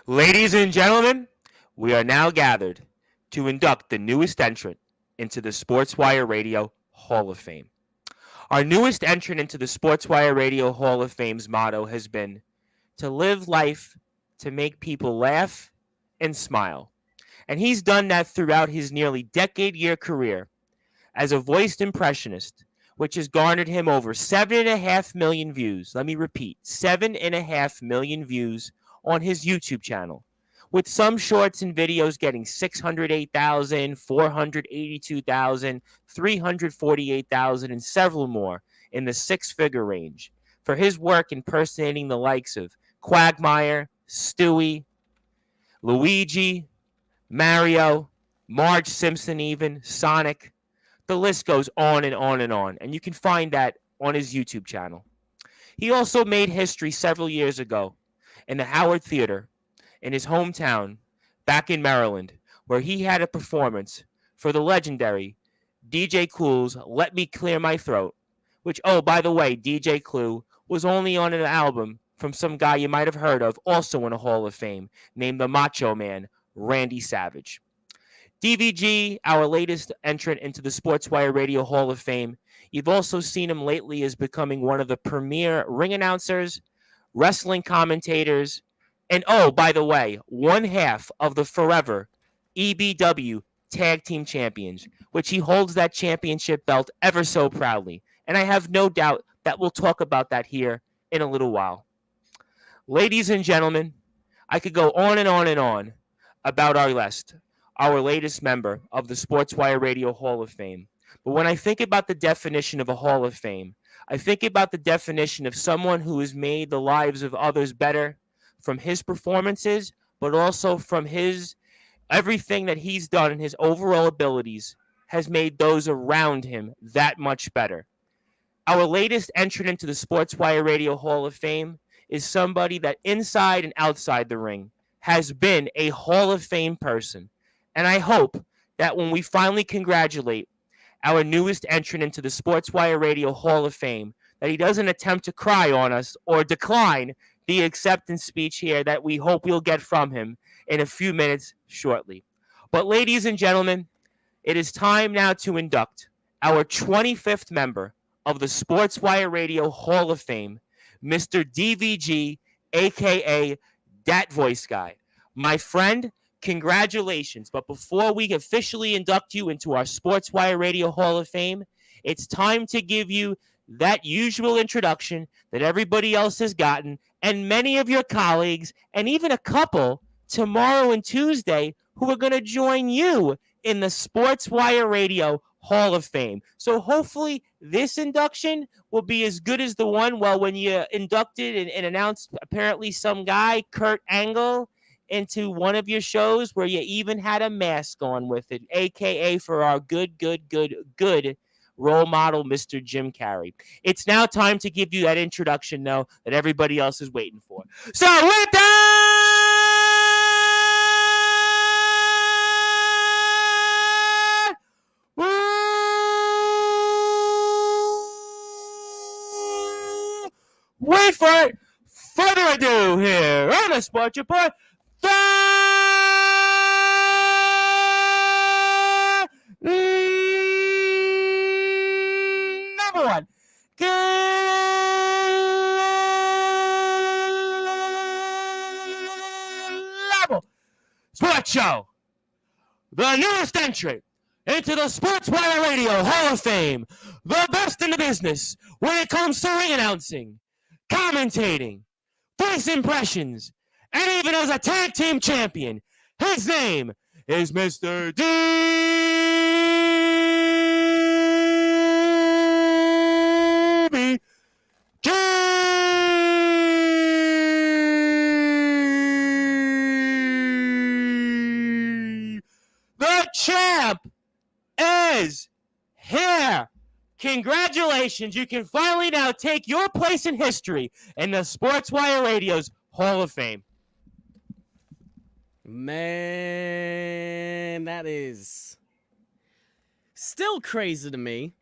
Ladies and gentlemen, we are now gathered to induct the newest entrant into the Sportswire Radio Hall of Fame. Our newest entrant into the Sportswire Radio Hall of Fame's motto has been to live life to make people laugh and smile. And he's done that throughout his nearly decade-year career as a voiced impressionist, which has garnered him over 7.5 million views. Let me repeat, 7.5 million views on his YouTube channel, with some shorts and videos getting 608,000, 482,000, 348,000, and several more in the six-figure range for his work impersonating the likes of Quagmire, Stewie, Luigi, Mario, Marge Simpson, even Sonic. The list goes on and on and on, and you can find that on his YouTube channel. He also made history several years ago in the Howard Theater in his hometown back in Maryland, where he had a performance for the legendary DJ Clue's Let Me Clear My Throat, which, oh, by the way, DJ Clue was only on an album from some guy you might have heard of, also in a Hall of Fame, named the Macho Man, Randy Savage. DVG, our latest entrant into the Sportswire Radio Hall of Fame. You've also seen him lately as becoming one of the premier ring announcers, wrestling commentators, and oh, by the way, one half of the forever EBW Tag Team Champions, which he holds that championship belt ever so proudly. And I have no doubt that we'll talk about that here in a little while. Ladies and gentlemen, I could go on and on and on about our latest member of the Sportswire Radio Hall of Fame. But when I think about the definition of a Hall of Fame, I think about the definition of someone who has made the lives of others better from his performances, but also from his everything that he's done and his overall abilities has made those around him that much better. Our latest entrant into the Sportswire Radio Hall of Fame is somebody that inside and outside the ring has been a Hall of Fame person. And I hope that when we finally congratulate our newest entrant into the Sportswire Radio Hall of Fame, that he doesn't attempt to cry on us or decline the acceptance speech here that we hope we'll get from him in a few minutes shortly. But ladies and gentlemen, it is time now to induct our 25th member of the Sportswire Radio Hall of Fame, Mr. DVG, a.k.a. Dat Voice Guy. My friend, congratulations. But before we officially induct you into our Sportswire Radio Hall of Fame, it's time to give you that usual introduction that everybody else has gotten, and many of your colleagues, and even a couple tomorrow and Tuesday, who are going to join you in the Sportswire Radio Hall of Fame. So hopefully this induction will be as good as the one, well, when you inducted and announced apparently some guy, Kurt Angle, into one of your shows where you even had a mask on with it, a.k.a. for our good role model, Mr. Jim Carrey. It's now time to give you that introduction, though, that everybody else is waiting for. So with that, wait for it. Further ado here on the Sports Report. Number one. Level Sports Show. The newest entrant into the Sportswire Radio Hall of Fame. The best in the business when it comes to ring announcing, commentating, voice impressions, and even as a tag team champion. His name is Mr. DVG. The champ is here. Congratulations. You can finally now take your place in history in the Sportswire Radio's Hall of Fame. Man, that is still crazy to me.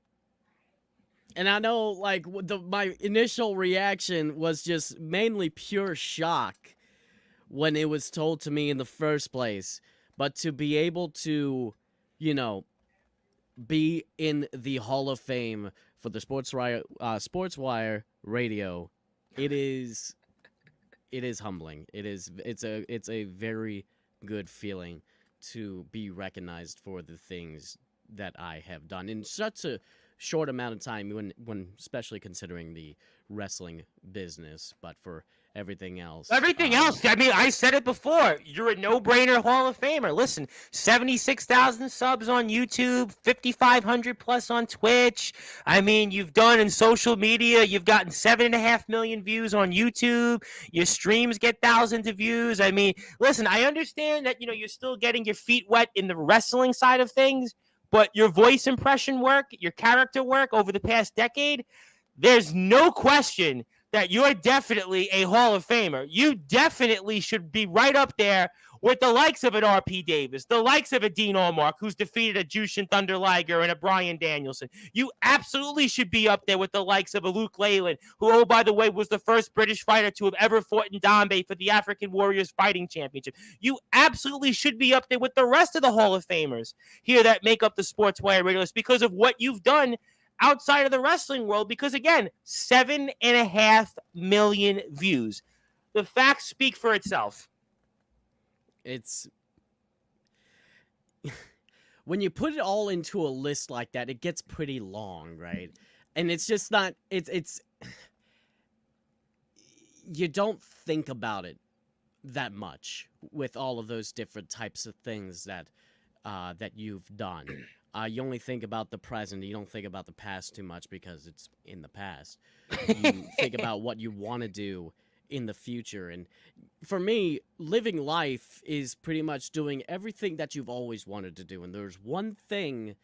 And I know, like, my initial reaction was just mainly pure shock when it was told to me in the first place. But to be able to, you know, be in the Hall of Fame for the Sportswire radio, it is humbling. It's a very good feeling to be recognized for the things that I have done in such a short amount of time, when especially considering the wrestling business, but for everything else. Everything else, I mean, I said it before. You're a no-brainer Hall of Famer. Listen, 76,000 subs on YouTube, 5,500 plus on Twitch. I mean, you've done in social media. You've gotten 7.5 million views on YouTube. Your streams get thousands of views. I mean, listen, I understand that, you're still getting your feet wet in the wrestling side of things, but your voice impression work, your character work over the past decade, there's no question that you're definitely a Hall of Famer. You definitely should be right up there with the likes of an R.P. Davis, the likes of a Dean Allmark, who's defeated a Jushin Thunder Liger and a Bryan Danielson. You absolutely should be up there with the likes of a Luke Leyland, who, oh, by the way, was the first British fighter to have ever fought in Dombey for the African Warriors Fighting Championship. You absolutely should be up there with the rest of the Hall of Famers here that make up the Sportswire radio list because of what you've done outside of the wrestling world, because again, 7.5 million views. The facts speak for itself. It's when you put it all into a list like that, it gets pretty long, right? And it's just not. It's you don't think about it that much with all of those different types of things that you've done. You only think about the present. You don't think about the past too much because it's in the past. You think about what you want to do in the future. And for me, living life is pretty much doing everything that you've always wanted to do. And there's one thing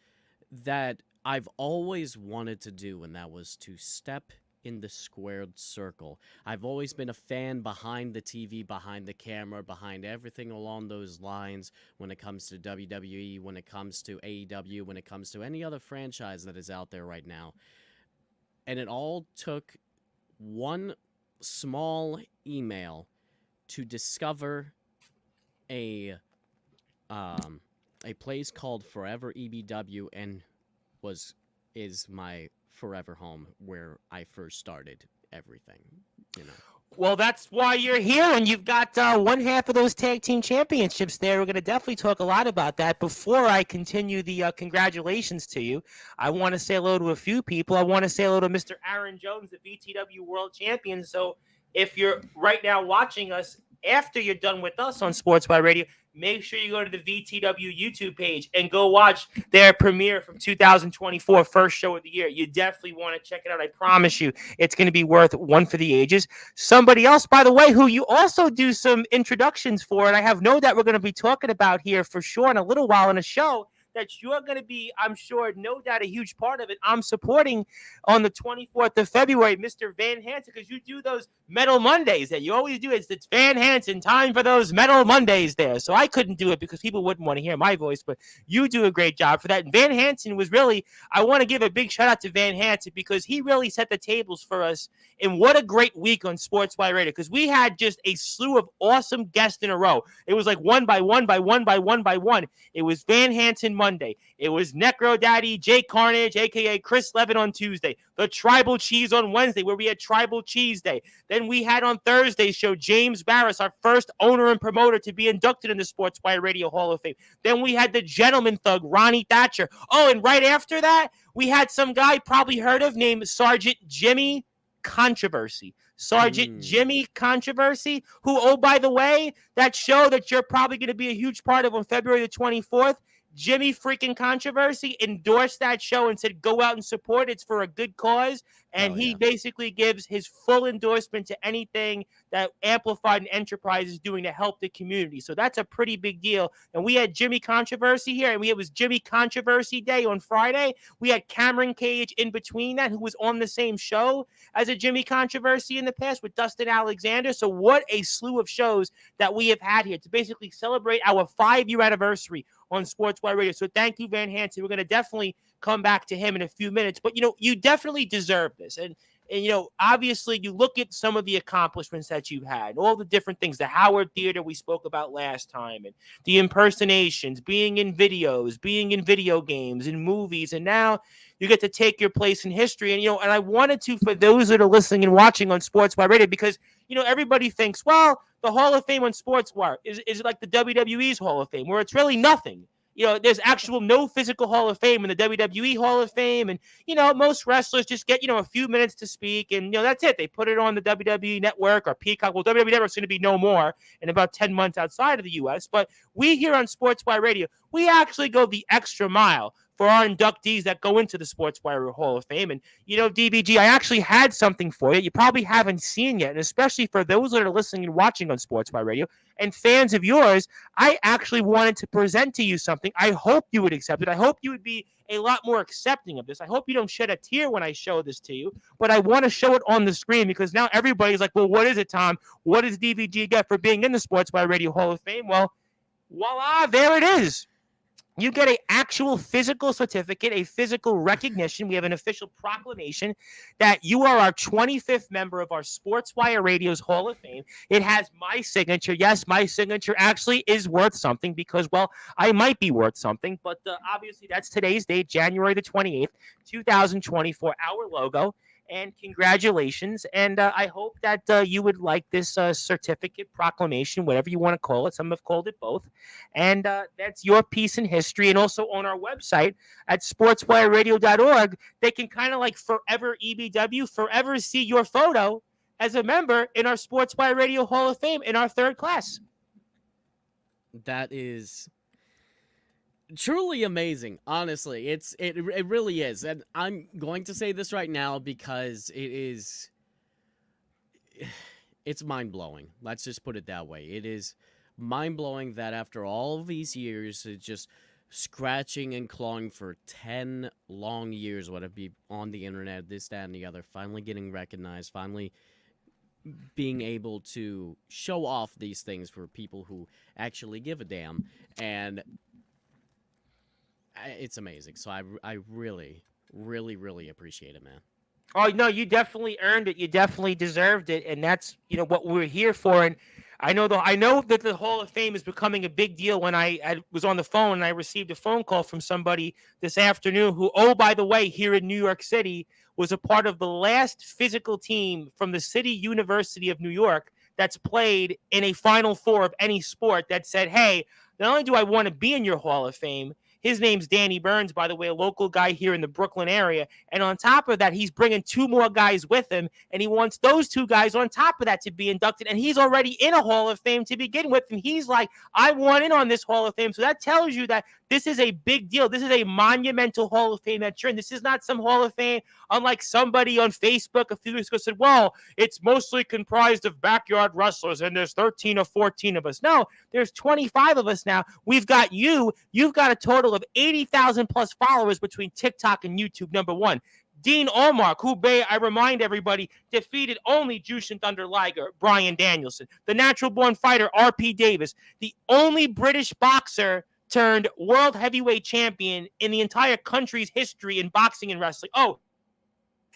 that I've always wanted to do, and that was to step in the squared circle. I've always been a fan behind the TV, behind the camera, behind everything along those lines when it comes to WWE, when it comes to AEW, when it comes to any other franchise that is out there right now. And it all took one small email to discover a place called Forever EBW, and is my forever home where I first started everything, Well, that's why you're here, and you've got one half of those tag team championships there. We're going to definitely talk a lot about that. Before I continue the congratulations to you, I want to say hello to a few people. I want to say hello to Mr. Aaron Jones, the VTW World Champion. So if you're right now watching us after you're done with us on Sportswire Radio, make sure you go to the VTW YouTube page and go watch their premiere from 2024, first show of the year. You definitely want to check it out. I promise you, it's going to be worth one for the ages. Somebody else, by the way, who you also do some introductions for, and I have no doubt we're going to be talking about here for sure in a little while in a show that you're going to be, I'm sure, no doubt a huge part of it. I'm supporting on the 24th of February, Mr. Van Hansen, because you do those Metal Mondays that you always do. It's Van Hansen, time for those Metal Mondays there. So I couldn't do it because people wouldn't want to hear my voice, but you do a great job for that. And Van Hansen was really, I want to give a big shout out to Van Hansen because he really set the tables for us. And what a great week on Sportswire Radio, because we had just a slew of awesome guests in a row. It was like one by one by one by one by one. It was Van Hansen Monday. It was Necro Daddy, Jake Carnage, a.k.a. Chris Levin on Tuesday. The Tribal Cheese on Wednesday, where we had Tribal Cheese Day. Then we had on Thursday's show James Barris, our first owner and promoter to be inducted in the Sportswire Radio Hall of Fame. Then we had the Gentleman Thug, Ronnie Thatcher. Oh, and right after that, we had some guy probably heard of named Sergeant Jimmy Controversy. Sergeant Jimmy Controversy, who, oh, by the way, that show that you're probably going to be a huge part of on February the 24th, Jimmy freaking Controversy endorsed that show and said, go out and support. It's for a good cause. And he basically gives his full endorsement to anything that Amplified and Enterprise is doing to help the community. So that's a pretty big deal. And we had Jimmy Controversy here, and it was Jimmy Controversy Day on Friday. We had Cameron Cage in between that, who was on the same show as a Jimmy Controversy in the past with Dustin Alexander. So what a slew of shows that we have had here to basically celebrate our 5-year anniversary on Sportswire Radio. So thank you, Van Hansen. We're going to definitely come back to him in a few minutes. But, you definitely deserve this. And And, obviously you look at some of the accomplishments that you've had, all the different things, the Howard Theater we spoke about last time, and the impersonations, being in videos, being in video games, in movies, and now you get to take your place in history. And, and I wanted to, for those that are listening and watching on Sportswire Radio, because, everybody thinks, well, the Hall of Fame on Sportswire is like the WWE's Hall of Fame, where it's really nothing. There's actual no physical Hall of Fame in the WWE Hall of Fame. And, most wrestlers just get, a few minutes to speak. And, that's it. They put it on the WWE Network or Peacock. Well, WWE Network's going to be no more in about 10 months outside of the U.S. But we here on Sportswire Radio, we actually go the extra mile for our inductees that go into the Sportswire Hall of Fame. And, DVG, I actually had something for you. You probably haven't seen yet. And especially for those that are listening and watching on Sportswire Radio and fans of yours, I actually wanted to present to you something. I hope you would accept it. I hope you would be a lot more accepting of this. I hope you don't shed a tear when I show this to you, but I want to show it on the screen because now everybody's like, well, what is it, Tom? What does DVG get for being in the Sportswire Radio Hall of Fame? Well, voila, there it is. You get an actual physical certificate, a physical recognition. We have an official proclamation that you are our 25th member of our Sportswire Radio's Hall of Fame. It has my signature. Yes, my signature actually is worth something because, well, I might be worth something. But obviously, that's today's date, January the 28th, 2024, our logo. And congratulations. And I hope that you would like this certificate, proclamation, whatever you want to call it. Some have called it both. And that's your piece in history. And also on our website at sportswireradio.org, they can kind of like forever EBW, forever see your photo as a member in our Sportswire Radio Hall of Fame in our third class. That is truly amazing. Honestly, it really is. And I'm going to say this right now because it's mind-blowing. Let's just put it that way. It is mind-blowing that after all of these years, it's just scratching and clawing for 10 long years, whether it be on the internet, this, that, and the other, finally getting recognized, finally being able to show off these things for people who actually give a damn. And it's amazing. So I really, really, really appreciate it, man. Oh, no, you definitely earned it. You definitely deserved it. And that's, what we're here for. And I know that the Hall of Fame is becoming a big deal. When I was on the phone and I received a phone call from somebody this afternoon who, oh, by the way, here in New York City, was a part of the last physical team from the City University of New York that's played in a Final Four of any sport that said, hey, not only do I want to be in your Hall of Fame, his name's Danny Burns, by the way, a local guy here in the Brooklyn area. And on top of that, he's bringing two more guys with him, and he wants those two guys on top of that to be inducted. And he's already in a Hall of Fame to begin with. And he's like, I want in on this Hall of Fame. So that tells you that this is a big deal. This is a monumental Hall of Fame that you're in. This is not some Hall of Fame, unlike somebody on Facebook a few weeks ago said, well, it's mostly comprised of backyard wrestlers, and there's 13 or 14 of us. No, there's 25 of us now. We've got you. You've got a total of 80,000 plus followers between TikTok and YouTube, number one. Dean Allmark, who, I remind everybody, defeated only Jushin Thunder Liger, Bryan Danielson. The natural-born fighter, R.P. Davis, the only British boxer turned world heavyweight champion in the entire country's history in boxing and wrestling. Oh,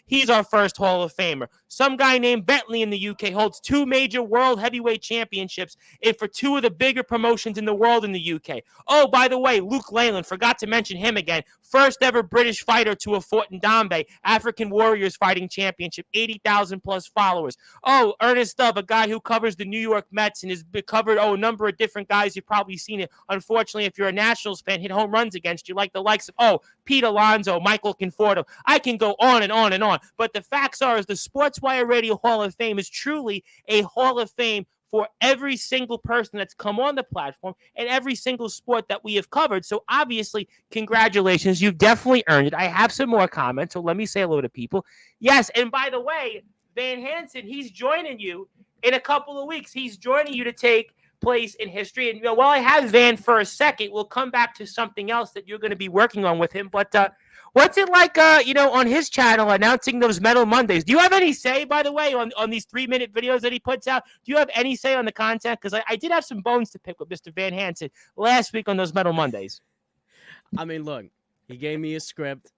he's our first Hall of Famer. Some guy named Bentley in the UK holds two major world heavyweight championships and for two of the bigger promotions in the world in the UK. Oh, by the way, Luke Leyland, forgot to mention him again. First ever British fighter to have fought in Dombay. African Warriors Fighting Championship, 80,000 plus followers. Oh, Ernest Dove, a guy who covers the New York Mets and has covered a number of different guys. You've probably seen it. Unfortunately, if you're a Nationals fan, hit home runs against you, like the likes of, Pete Alonso, Michael Conforto. I can go on and on and on. But the facts are, is the Sportswire Radio Hall of Fame is truly a Hall of Fame for every single person that's come on the platform and every single sport that we have covered. So obviously, congratulations. You've definitely earned it. I have some more comments, so let me say hello to people. Yes, and by the way, Van Hansen, he's joining you in a couple of weeks. He's joining you to take place in history. And while I have Van for a second, we'll come back to something else that you're going to be working on with him. But what's it like, on his channel announcing those Metal Mondays? Do you have any say, by the way, on these 3-minute videos that he puts out? Do you have any say on the content? Because I did have some bones to pick with Mr. Van Hansen last week on those Metal Mondays. I mean, look, he gave me a script.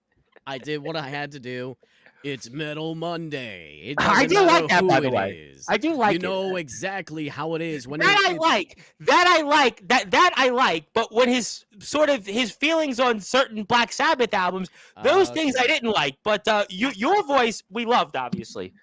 I did what I had to do. It's Metal Monday. It I doesn't do matter like that, who by the it way. is. I do You like it. know exactly how it is when That I it's like. That I like. That I like. But when his feelings on certain Black Sabbath albums, those things I okay. didn't like. But your voice we loved, obviously.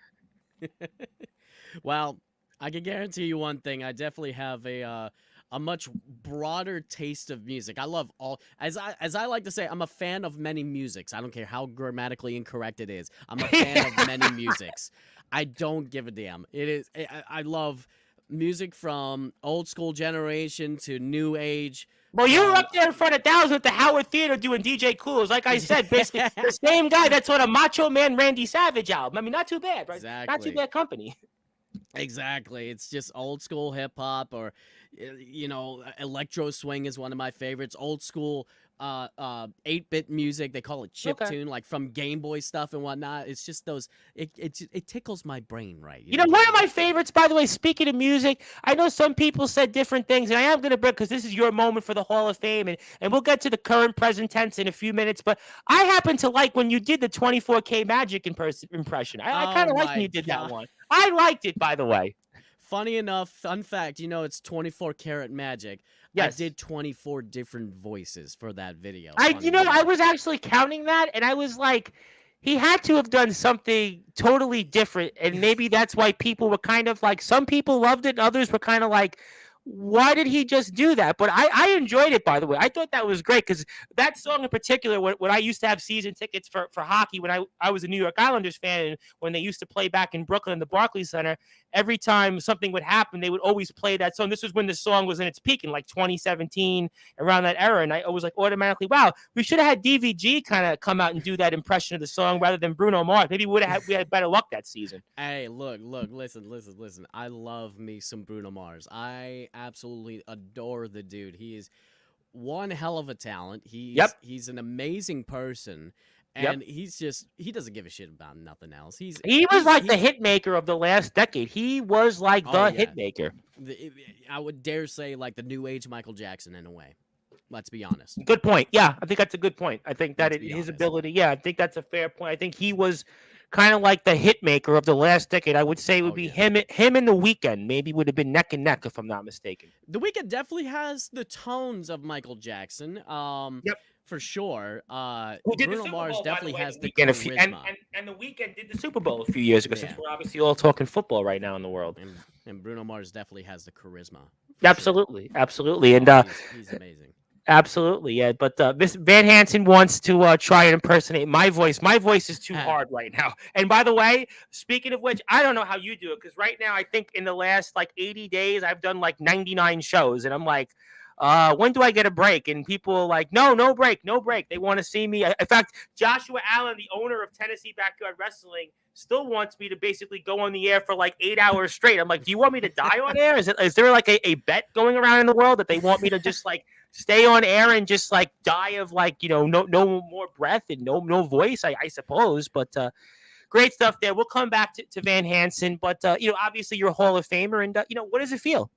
Well, I can guarantee you one thing. I definitely have a much broader taste of music. I love all as I like to say, I'm a fan of many musics. I don't care how grammatically incorrect it is. I'm a fan of many musics. I don't give a damn. It is I love music from old school generation to new age. Well, you were From up there in front of thousands at the Howard Theater doing DJ Coolers. Like I said, basically the same guy that's on a Macho Man Randy Savage album. I mean, not too bad, right? Not too exactly. bad company. Exactly. It's just old school hip hop or electro swing is one of my favorites. Old school 8-bit music, they call it chip Okay. tune, like from Game Boy stuff and whatnot. It's just those it tickles my brain, right? You You know know, what I one of mean? my favorites, by the way, speaking of music, I know some people said different things, and I am going to bring, because this is your moment for the Hall of Fame, and we'll get to the current present tense in a few minutes, but I happen to like when you did the 24K Magic impression. I kind Oh of like when my you did that god. one. I liked it, by the way. Funny enough, fun fact, it's 24 karat magic. I Yes. did 24 different voices for that video. I Funny enough. was actually counting that, and I was like, he had to have done something totally different, and maybe that's why people were kind of like, some people loved it, and others were kind of like, why did he just do that? But I enjoyed it, by the way. I thought that was great because that song in particular, when I used to have season tickets for hockey, when I was a New York Islanders fan, and when they used to play back in Brooklyn in the Barclays Center, every time something would happen, they would always play that song. This was when the song was in its peak in like 2017, around that era. And I was like automatically, wow, we should have had DVG kind of come out and do that impression of the song rather than Bruno Mars. Maybe we had better luck that season. Hey, look, listen. I love me some Bruno Mars. I absolutely adore the dude. He is one hell of a talent. Yep. He's an amazing person, Yep. and he doesn't give a shit about nothing else. He was like the he's hit maker of the last decade. He was like oh the yeah. hit maker. I would dare say like the new age Michael Jackson in a way. Let's be honest. Good point. Yeah, I think that's a good point. I think that Let's be his honest. ability, yeah, I think that's a fair point. I think he was kind of like the hit maker of the last decade. I would say it would Oh be yeah. him and The Weeknd. Maybe would have been neck and neck if I'm not mistaken. The Weeknd definitely has the tones of Michael Jackson. Yep. For sure. Who did the Bruno Super Mars Bowl, by the definitely way, has The the Weeknd a few, charisma. and The Weeknd did the Super Bowl a few years ago, since Yeah. we're obviously all talking football right now in the world. And Bruno Mars definitely has the charisma. For Absolutely, absolutely, and sure. He's amazing. absolutely, yeah. But this Van Hansen wants to try and impersonate my voice. My voice is too hard right now. And by the way, speaking of which, I don't know how you do it, because right now I think in the last like 80 days I've done like 99 shows, and I'm like, when do I get a break? And people are like, no break, no break. They want to see me. In fact, Joshua Allen, the owner of Tennessee Backyard Wrestling, still wants me to basically go on the air for like 8 hours straight. I'm like, do you want me to die on air? Is there like a bet going around in the world that they want me to just like stay on air and just like die of like, no more breath and no voice, I suppose. But great stuff there. We'll come back to Van Hansen, but obviously you're a Hall of Famer, and what does it feel?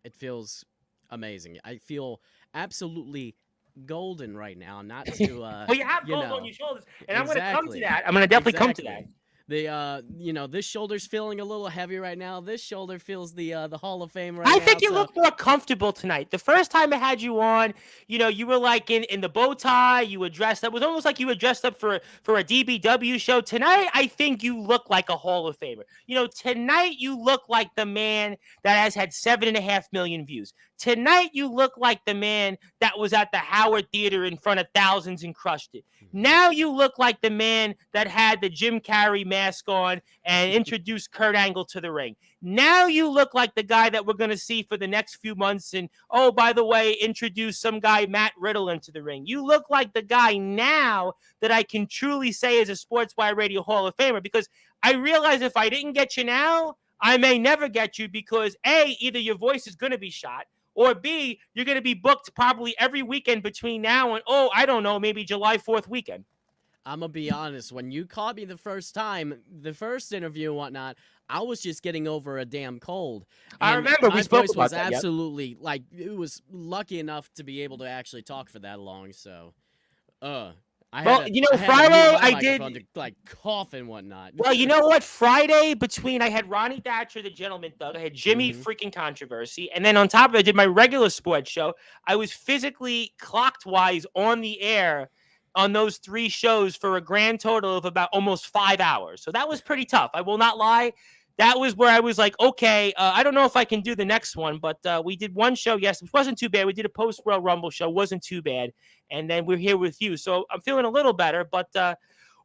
It feels amazing. I feel absolutely golden right now. Not to Well, you have gold on your shoulders, and I'm going to come to exactly. that. I'm going to definitely come to that. Exactly. This shoulder's feeling a little heavy right now. This shoulder feels the Hall of Fame right now. I think you so- look more comfortable tonight. The first time I had you on, you were like in the bow tie. You were dressed up. It was almost like you were dressed up for a DBW show. Tonight, I think you look like a Hall of Famer. Tonight you look like the man that has had 7.5 million views. Tonight you look like the man that was at the Howard Theater in front of thousands and crushed it. Now you look like the man that had the Jim Carrey mask on and introduced Kurt Angle to the ring. Now you look like the guy that we're going to see for the next few months, and, oh, by the way, introduce some guy, Matt Riddle, into the ring. You look like the guy now that I can truly say is a Sportswire Radio Hall of Famer, because I realize if I didn't get you now, I may never get you, because A, either your voice is going to be shot, or B, you're going to be booked probably every weekend between now and, I don't know, maybe July 4th weekend. I'm going to be honest. When you caught me the first time, the first interview and whatnot, I was just getting over a damn cold. I remember we spoke about that. My voice was absolutely, like, it was lucky enough to be able to actually talk for that long, so, Well, I had to mute Friday my I microphone did. to like cough and whatnot. Well, you know what? Friday I had Ronnie Thatcher, the Gentleman Thug. I had Jimmy Hmm. freaking Controversy, and then on top of it, I did my regular sports show. I was physically clocked wise on the air on those 3 shows for a grand total of about almost 5 hours. So that was pretty tough. I will not lie. That was where I was like, okay, I don't know if I can do the next one, but we did one show. Yes, it wasn't too bad. We did a post Royal Rumble show, wasn't too bad, and then we're here with you. So I'm feeling a little better, but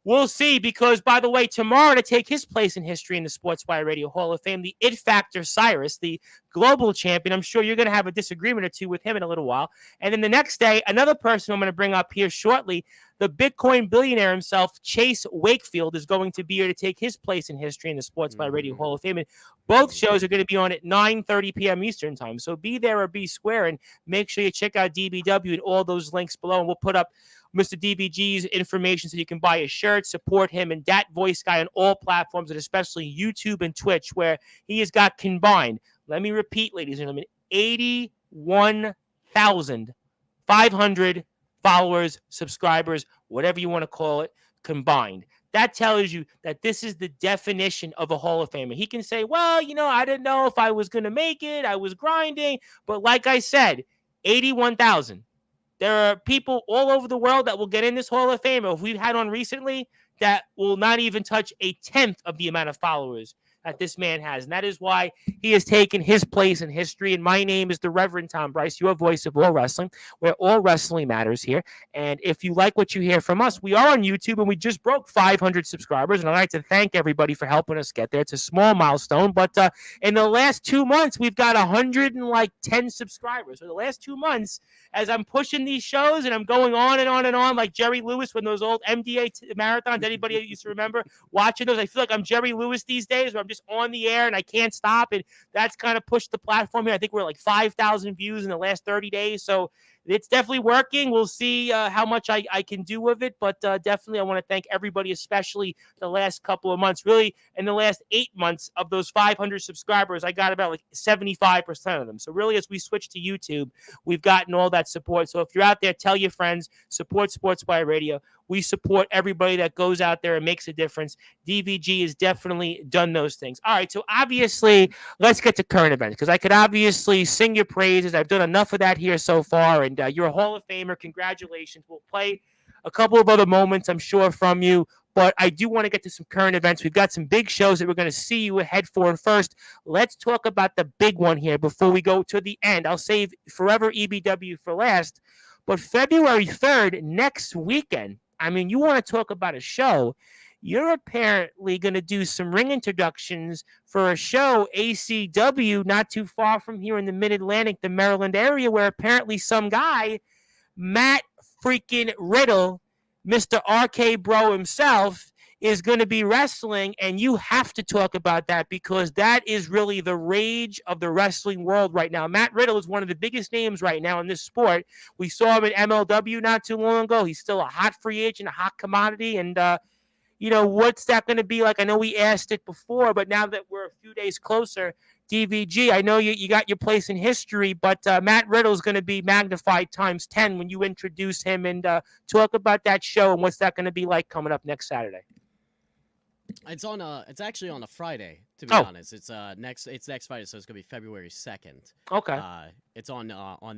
we'll see. Because, by the way, tomorrow to take his place in history in the Sportswire Radio Hall of Fame, the It Factor Cyrus, the global champion. I'm sure you're going to have a disagreement or two with him in a little while. And then the next day, another person I'm going to bring up here shortly, the Bitcoin billionaire himself, Chase Wakefield, is going to be here to take his place in history in the Sportswire Radio Hall of Fame. And both shows are going to be on at 9:30 p.m. Eastern time. So be there or be square, and make sure you check out DBW and all those links below. And we'll put up Mr. DVG's information so you can buy a shirt, support him, and that voice guy on all platforms, and especially YouTube and Twitch, where he has got combined, let me repeat, ladies and gentlemen, 81,500 followers, subscribers, whatever you want to call it, combined. That tells you that this is the definition of a Hall of Famer. He can say, well, I didn't know if I was going to make it. I was grinding. But like I said, 81,000. There are people all over the world that will get in this Hall of Fame, or if we've had on recently, that will not even touch a tenth of the amount of followers that this man has. And that is why he has taken his place in history. And my name is the Reverend Tom Bryce, your voice of all wrestling, where all wrestling matters here. And if you like what you hear from us, we are on YouTube, and we just broke 500 subscribers. And I'd like to thank everybody for helping us get there. It's a small milestone, but in the last 2 months, we've got 110 subscribers. So the last 2 months, as I'm pushing these shows and I'm going on and on and on, like Jerry Lewis when those old MDA marathons, anybody used to remember watching those, I feel like I'm Jerry Lewis these days, where I'm just on the air and I can't stop. And that's kind of pushed the platform here. I think we're like 5,000 views in the last 30 days. So it's definitely working. We'll see how much I can do with it. But definitely I want to thank everybody, especially the last couple of months. Really, in the last 8 months of those 500 subscribers, I got about like 75% of them. So really, as we switch to YouTube, we've gotten all that support. So if you're out there, tell your friends, support Sportswire Radio. We support everybody that goes out there and makes a difference. DVG has definitely done those things. All right, so obviously, let's get to current events, because I could obviously sing your praises. I've done enough of that here so far, and you're a Hall of Famer. Congratulations. We'll play a couple of other moments, I'm sure, from you, but I do want to get to some current events. We've got some big shows that we're going to see you ahead for. And first, let's talk about the big one here before we go to the end. I'll save Forever EBW for last, but February 3rd, next weekend, I mean, you want to talk about a show. You're apparently going to do some ring introductions for a show, ACW, not too far from here in the Mid-Atlantic, the Maryland area, where apparently some guy, Matt freaking Riddle, Mr. RK Bro himself, is going to be wrestling, and you have to talk about that, because that is really the rage of the wrestling world right now. Matt Riddle is one of the biggest names right now in this sport. We saw him at MLW not too long ago. He's still a hot free agent, a hot commodity, and what's that going to be like? I know we asked it before, but now that we're a few days closer, DVG, I know you got your place in history, but Matt Riddle is going to be magnified times 10 when you introduce him, and talk about that show and what's that going to be like coming up next Saturday. It's actually on a Friday, to be honest. It's next Friday, so it's gonna be February 2nd. Okay. It's on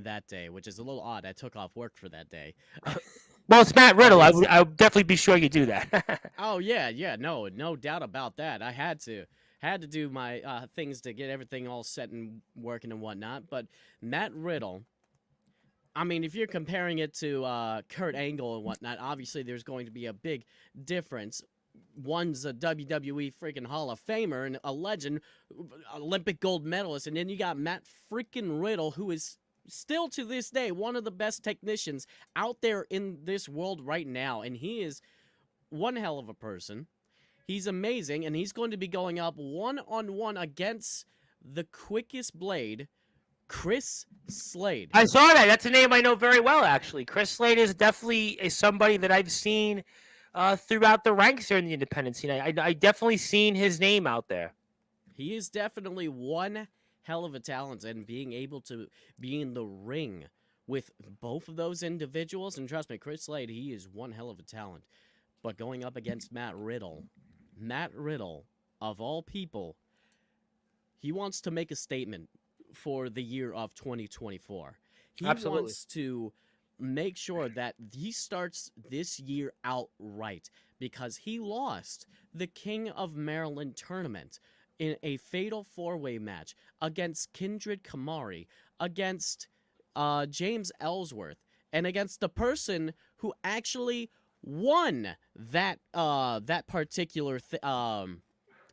that day, which is a little odd. I took off work for that day. Well, it's Matt Riddle. I would definitely be sure you do that. Oh yeah, no doubt about that. I had to do my things to get everything all set and working and whatnot. But Matt Riddle, I mean, if you're comparing it to Kurt Angle and whatnot, obviously there's going to be a big difference. One's a WWE freaking Hall of Famer and a legend, Olympic gold medalist, and then you got Matt freaking Riddle, who is still to this day one of the best technicians out there in this world right now, and he is one hell of a person. He's amazing, and he's going to be going up one-on-one against the quickest blade, Chris Slade. I saw that. That's a name I know very well, actually. Chris Slade is definitely somebody that I've seen throughout the ranks here in the independent scene. I definitely seen his name out there. He is definitely one hell of a talent, and being able to be in the ring with both of those individuals, and trust me, Chris Slade, he is one hell of a talent. But going up against Matt Riddle, of all people, he wants to make a statement for the year of 2024. He Absolutely. wants to make sure that he starts this year out right because he lost the King of Maryland tournament in a fatal four-way match against Kindred Kamari, against James Ellsworth, and against the person who actually won that particular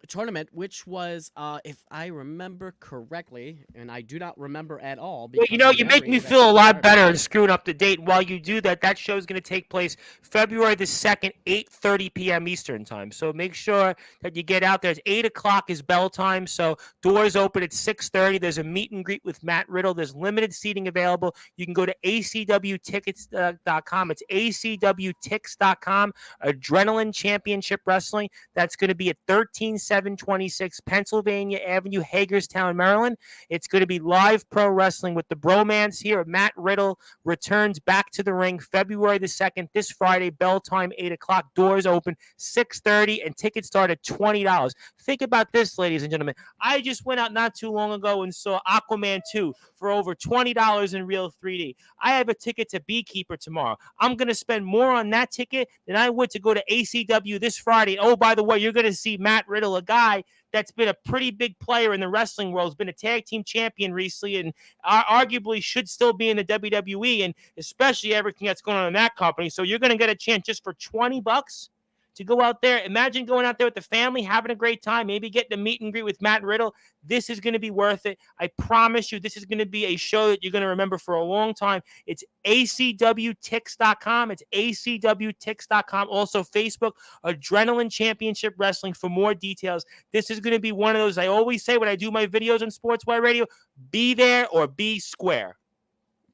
tournament, which was, if I remember correctly, and I do not remember at all. Well, Because you make memory me is feel a actually lot garbage. better and screwing up the date. While you do that, that show is going to take place February the 2nd, 8:30 p.m. Eastern time. So make sure that you get out there. It's 8 o'clock is bell time, so doors open at 6:30. There's a meet and greet with Matt Riddle. There's limited seating available. You can go to acwtickets.com. It's acwtix.com. Adrenaline Championship Wrestling. That's going to be at 13726 Pennsylvania Avenue, Hagerstown, Maryland. It's going to be live pro wrestling with the bromance here. Matt Riddle returns back to the ring February the 2nd, this Friday, bell time, 8 o'clock. Doors open 6:30, and tickets start at $20. Think about this, ladies and gentlemen. I just went out not too long ago and saw Aquaman 2 for over $20 in real 3D. I have a ticket to Beekeeper tomorrow. I'm going to spend more on that ticket than I would to go to ACW this Friday. Oh, by the way, you're going to see Matt Riddle, a guy that's been a pretty big player in the wrestling world. Has been a tag team champion recently, and arguably should still be in the WWE, and especially everything that's going on in that company. So you're going to get a chance just for $20 to go out there. Imagine going out there with the family, having a great time, maybe getting a meet and greet with Matt Riddle. This is going to be worth it. I promise you, this is going to be a show that you're going to remember for a long time. It's acwtix.com. It's acwtix.com. Also, Facebook, Adrenaline Championship Wrestling for more details. This is going to be one of those, I always say when I do my videos on Sportswire Radio, be there or be square.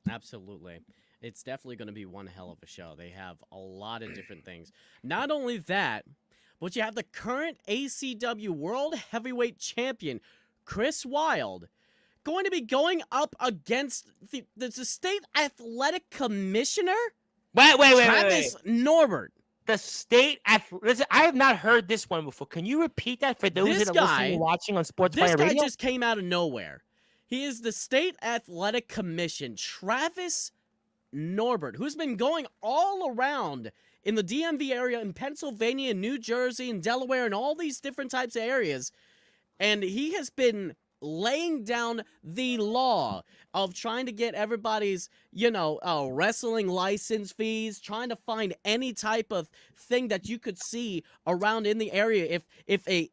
Absolutely. It's definitely going to be one hell of a show. They have a lot of different things. Not only that, but you have the current ACW World Heavyweight Champion, Chris Wilde, going to be going up against the State Athletic Commissioner, Wait. Travis Norbert. The state listen, I have not heard this one before. Can you repeat that for those that are listening and watching on Sportswire Radio? This guy just came out of nowhere. He is the State Athletic Commission, Travis Norbert, who's been going all around in the DMV area, in Pennsylvania, New Jersey, and Delaware, and all these different types of areas. And he has been laying down the law of trying to get everybody's, wrestling license fees, trying to find any type of thing that you could see around in the area. If a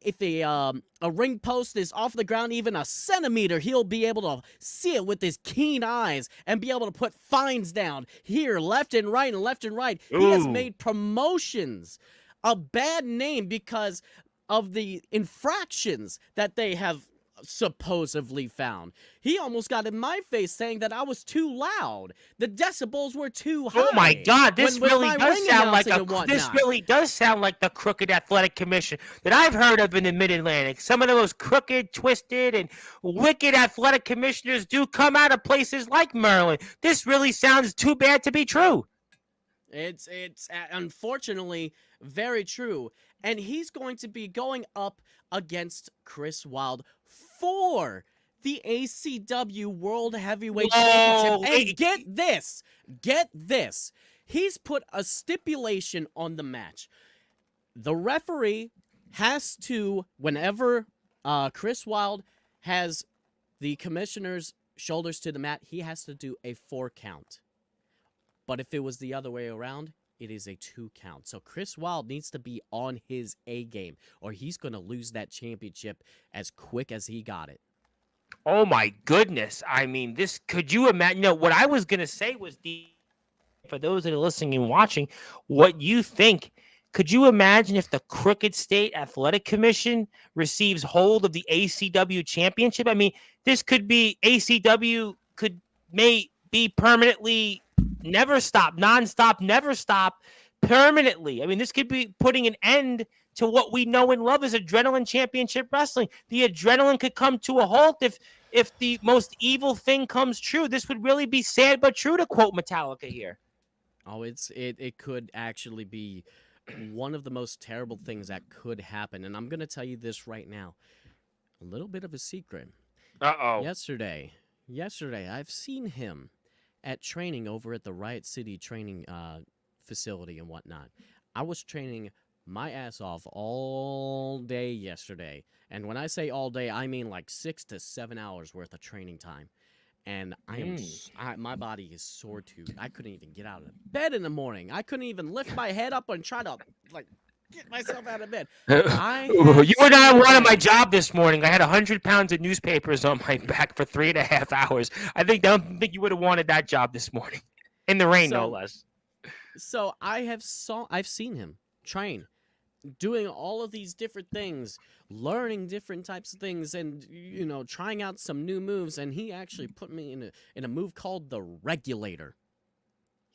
ring post is off the ground even a centimeter, he'll be able to see it with his keen eyes and be able to put fines down here, left and right and left and right. Ooh. He has made promotions a bad name because of the infractions that they have supposedly found. He almost got in my face saying that I was too loud. The decibels were too high. Oh my God, this really does sound like the crooked athletic commission that I've heard of in the Mid-Atlantic. Some of those crooked, twisted, and wicked athletic commissioners do come out of places like Maryland. This really sounds too bad to be true. It's unfortunately very true. And he's going to be going up against Chris Wilde for the ACW World Heavyweight Championship. And get this. He's put a stipulation on the match. The referee has to, whenever Chris Wilde has the commissioner's shoulders to the mat, he has to do a 4 count. But if it was the other way around, it is a 2 count. So Chris Wilde needs to be on his A game, or he's going to lose that championship as quick as he got it. Oh my goodness. I mean, could you imagine? What I was going to say was for those that are listening and watching, what you think. Could you imagine if the Crooked State Athletic Commission receives hold of the ACW championship? I mean, this could be ACW may be permanently never stop, nonstop, never stop, permanently. I mean, this could be putting an end to what we know and love as Adrenaline Championship Wrestling. The Adrenaline could come to a halt if if the most evil thing comes true, this would really be sad but true, to quote Metallica here. Oh, it could actually be one of the most terrible things that could happen. And I'm gonna tell you this right now. A little bit of a secret. Uh-oh. Yesterday, I've seen him at training over at the Riot City training facility and whatnot. I was training my ass off all day yesterday. And when I say all day, I mean like 6 to 7 hours worth of training time. And my body is sore too. I couldn't even get out of bed in the morning. I couldn't even lift my head up and try to like get myself out of bed. You were not wanting my job this morning. I had 100 pounds of newspapers on my back for 3.5 hours. Don't think you would have wanted that job this morning, in the rain, no less. So I've seen him train, doing all of these different things, learning different types of things, and trying out some new moves. And he actually put me in a move called the Regulator.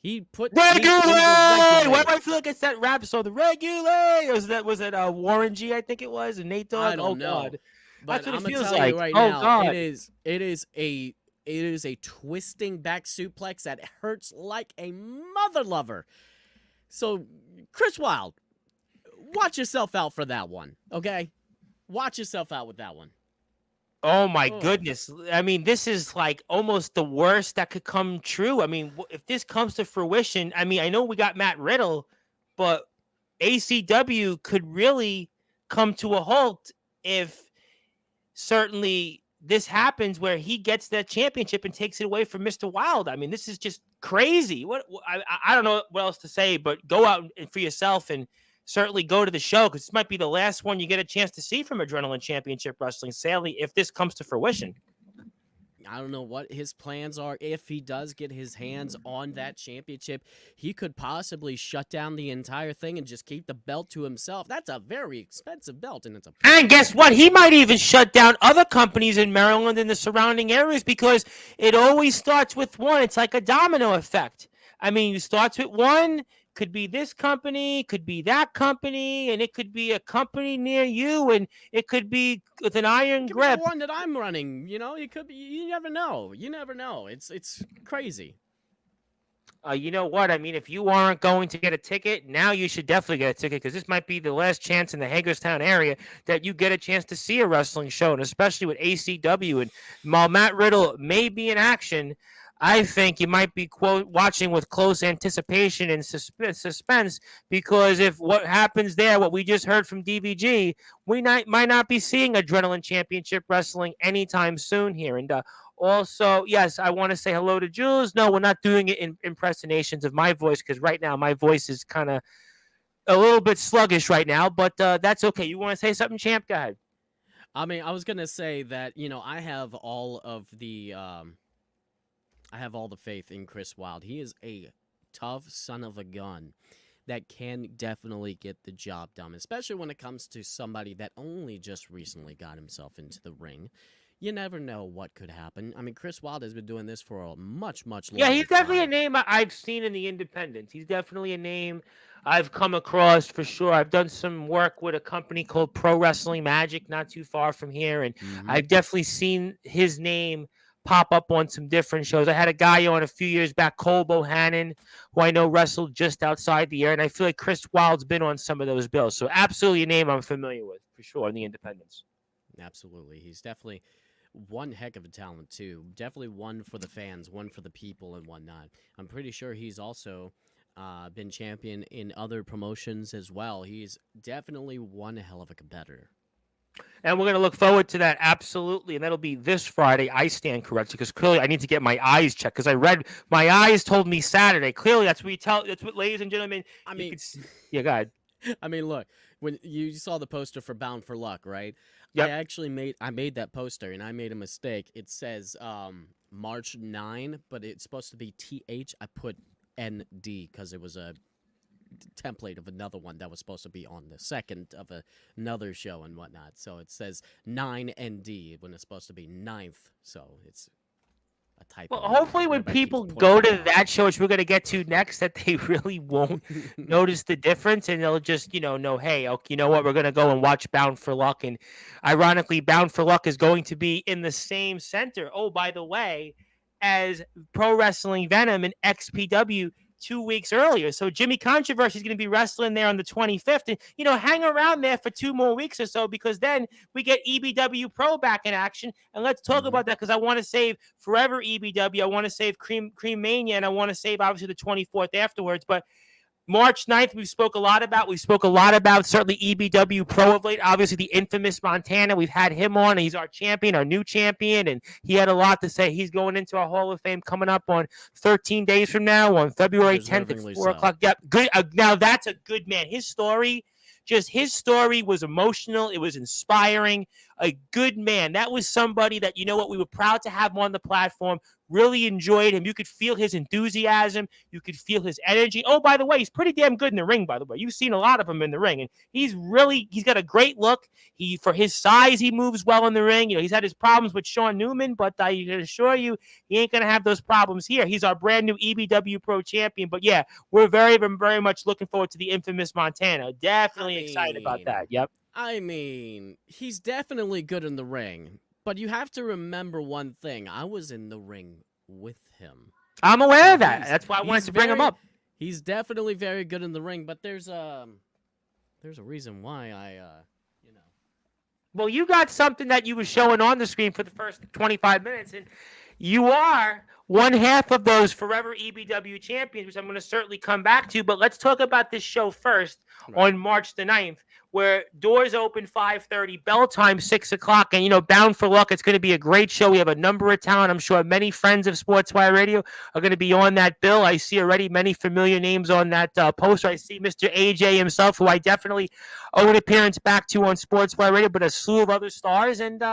He put Regulate! me in the Regulator. Why do I feel like it's that rap song? The Regulate! Was it Warren G? I think it was, and Nate Dogg. I don't know. God, but that's what I'm it gonna feels tell like. you right Oh now, God! it is a twisting back suplex that hurts like a mother lover. So, Chris Wilde, watch yourself out for that one, okay? Watch yourself out with that one. Oh my goodness. I mean, this is like almost the worst that could come true. I mean, if this comes to fruition, I mean, I know we got Matt Riddle, but ACW could really come to a halt if certainly this happens, where he gets that championship and takes it away from Mr. Wilde. I mean, this is just crazy. I don't know what else to say, but go out for yourself and certainly go to the show, because this might be the last one you get a chance to see from Adrenaline Championship Wrestling, sadly, if this comes to fruition. I don't know what his plans are. If he does get his hands on that championship, he could possibly shut down the entire thing and just keep the belt to himself. That's a very expensive belt, and it's a... And guess what? He might even shut down other companies in Maryland and the surrounding areas, because it always starts with one. It's like a domino effect. I mean, it starts with one. Could be this company, could be that company, and it could be a company near you, and it could be with an iron grip. The one that I'm running, it could be. You never know. It's crazy. You know what? I mean, if you aren't going to get a ticket, now you should definitely get a ticket, because this might be the last chance in the Hagerstown area that you get a chance to see a wrestling show, and especially with ACW. And while Matt Riddle may be in action, I think you might be watching with close anticipation and suspense, because if what happens there, what we just heard from DVG, we might not be seeing Adrenaline Championship Wrestling anytime soon here. And also, yes, I want to say hello to Jules. No, we're not doing it in impersonations of my voice, because right now my voice is kind of a little bit sluggish right now, but that's okay. You want to say something, Champ? Go ahead. I mean, I was going to say that, I have all of the... I have all the faith in Chris Wilde. He is a tough son of a gun that can definitely get the job done, especially when it comes to somebody that only just recently got himself into the ring. You never know what could happen. I mean, Chris Wilde has been doing this for a much, much longer time. Yeah, he's definitely a name I've seen in the independents. He's definitely a name I've come across for sure. I've done some work with a company called Pro Wrestling Magic, not too far from here, and I've definitely seen his name pop up on some different shows. I had a guy on a few years back, Cole Bohannon, who I know wrestled just outside the air, and I feel like Chris Wilde's been on some of those bills. So absolutely a name I'm familiar with, for sure, in the independents. Absolutely. He's definitely one heck of a talent, too. Definitely one for the fans, one for the people and whatnot. I'm pretty sure he's also been champion in other promotions as well. He's definitely one hell of a competitor. And we're going to look forward to that, absolutely. And that'll be this Friday. I stand corrected, because clearly I need to get my eyes checked, because I read my eyes told me Saturday. Clearly, that's what, ladies and gentlemen. I mean, yeah, go ahead. I mean, look, when you saw the poster for Bound for Luck, right? Yep. I made that poster, and I made a mistake. It says March 9, but it's supposed to be TH. I put ND because it was a template of another one that was supposed to be on the second of another show and whatnot. So it says 9ND when it's supposed to be 9th. So it's a Well, typo. hopefully when Everybody keeps people pointing go that to out. that show, which we're going to get to next, that they really won't notice the difference and they'll just, know, hey, okay, you know what, we're going to go and watch Bound for Luck. And ironically, Bound for Luck is going to be in the same center, oh, by the way, as Pro Wrestling Venom and XPW 2 weeks earlier. So Jimmy Controversy is going to be wrestling there on the 25th. And, hang around there for 2 more weeks or so because then we get EBW Pro back in action. And let's talk Mhm. about that because I want to save Forever EBW. I want to save Cream Mania, and I want to save obviously the 24th afterwards. But March 9th, we spoke a lot about. We spoke a lot about certainly EBW Pro of late. Obviously, the infamous Montana. We've had him on. He's our champion, our new champion, and he had a lot to say. He's going into our Hall of Fame coming up on 13 days from now on February 10th at Deservingly 4 so. o'clock. Yep, good. Now, that's a good man. His story was emotional. It was inspiring. A good man. That was somebody that, we were proud to have him on the platform. Really enjoyed him. You could feel his enthusiasm. You could feel his energy. Oh, by the way, he's pretty damn good in the ring, by the way. You've seen a lot of him in the ring. And he's got a great look. For his size, he moves well in the ring. He's had his problems with Sean Newman, but I can assure you, he ain't going to have those problems here. He's our brand new EBW Pro champion. But yeah, we're very, very much looking forward to the infamous Montana. Definitely excited about that. Yep. I mean, he's definitely good in the ring, but you have to remember one thing. I was in the ring with him. I'm aware So of that. That's why I wanted to bring him up. He's definitely very good in the ring, but there's a reason why Well, you got something that you were showing on the screen for the first 25 minutes, and you are one half of those Forever EBW champions, which I'm going to certainly come back to. But let's talk about this show first on March the 9th, where doors open 5:30, bell time 6 o'clock. And, Bound for Luck, it's going to be a great show. We have a number of talent. I'm sure many friends of Sportswire Radio are going to be on that bill. I see already many familiar names on that poster. I see Mr. AJ himself, who I definitely owe an appearance back to on Sportswire Radio, but a slew of other stars. And,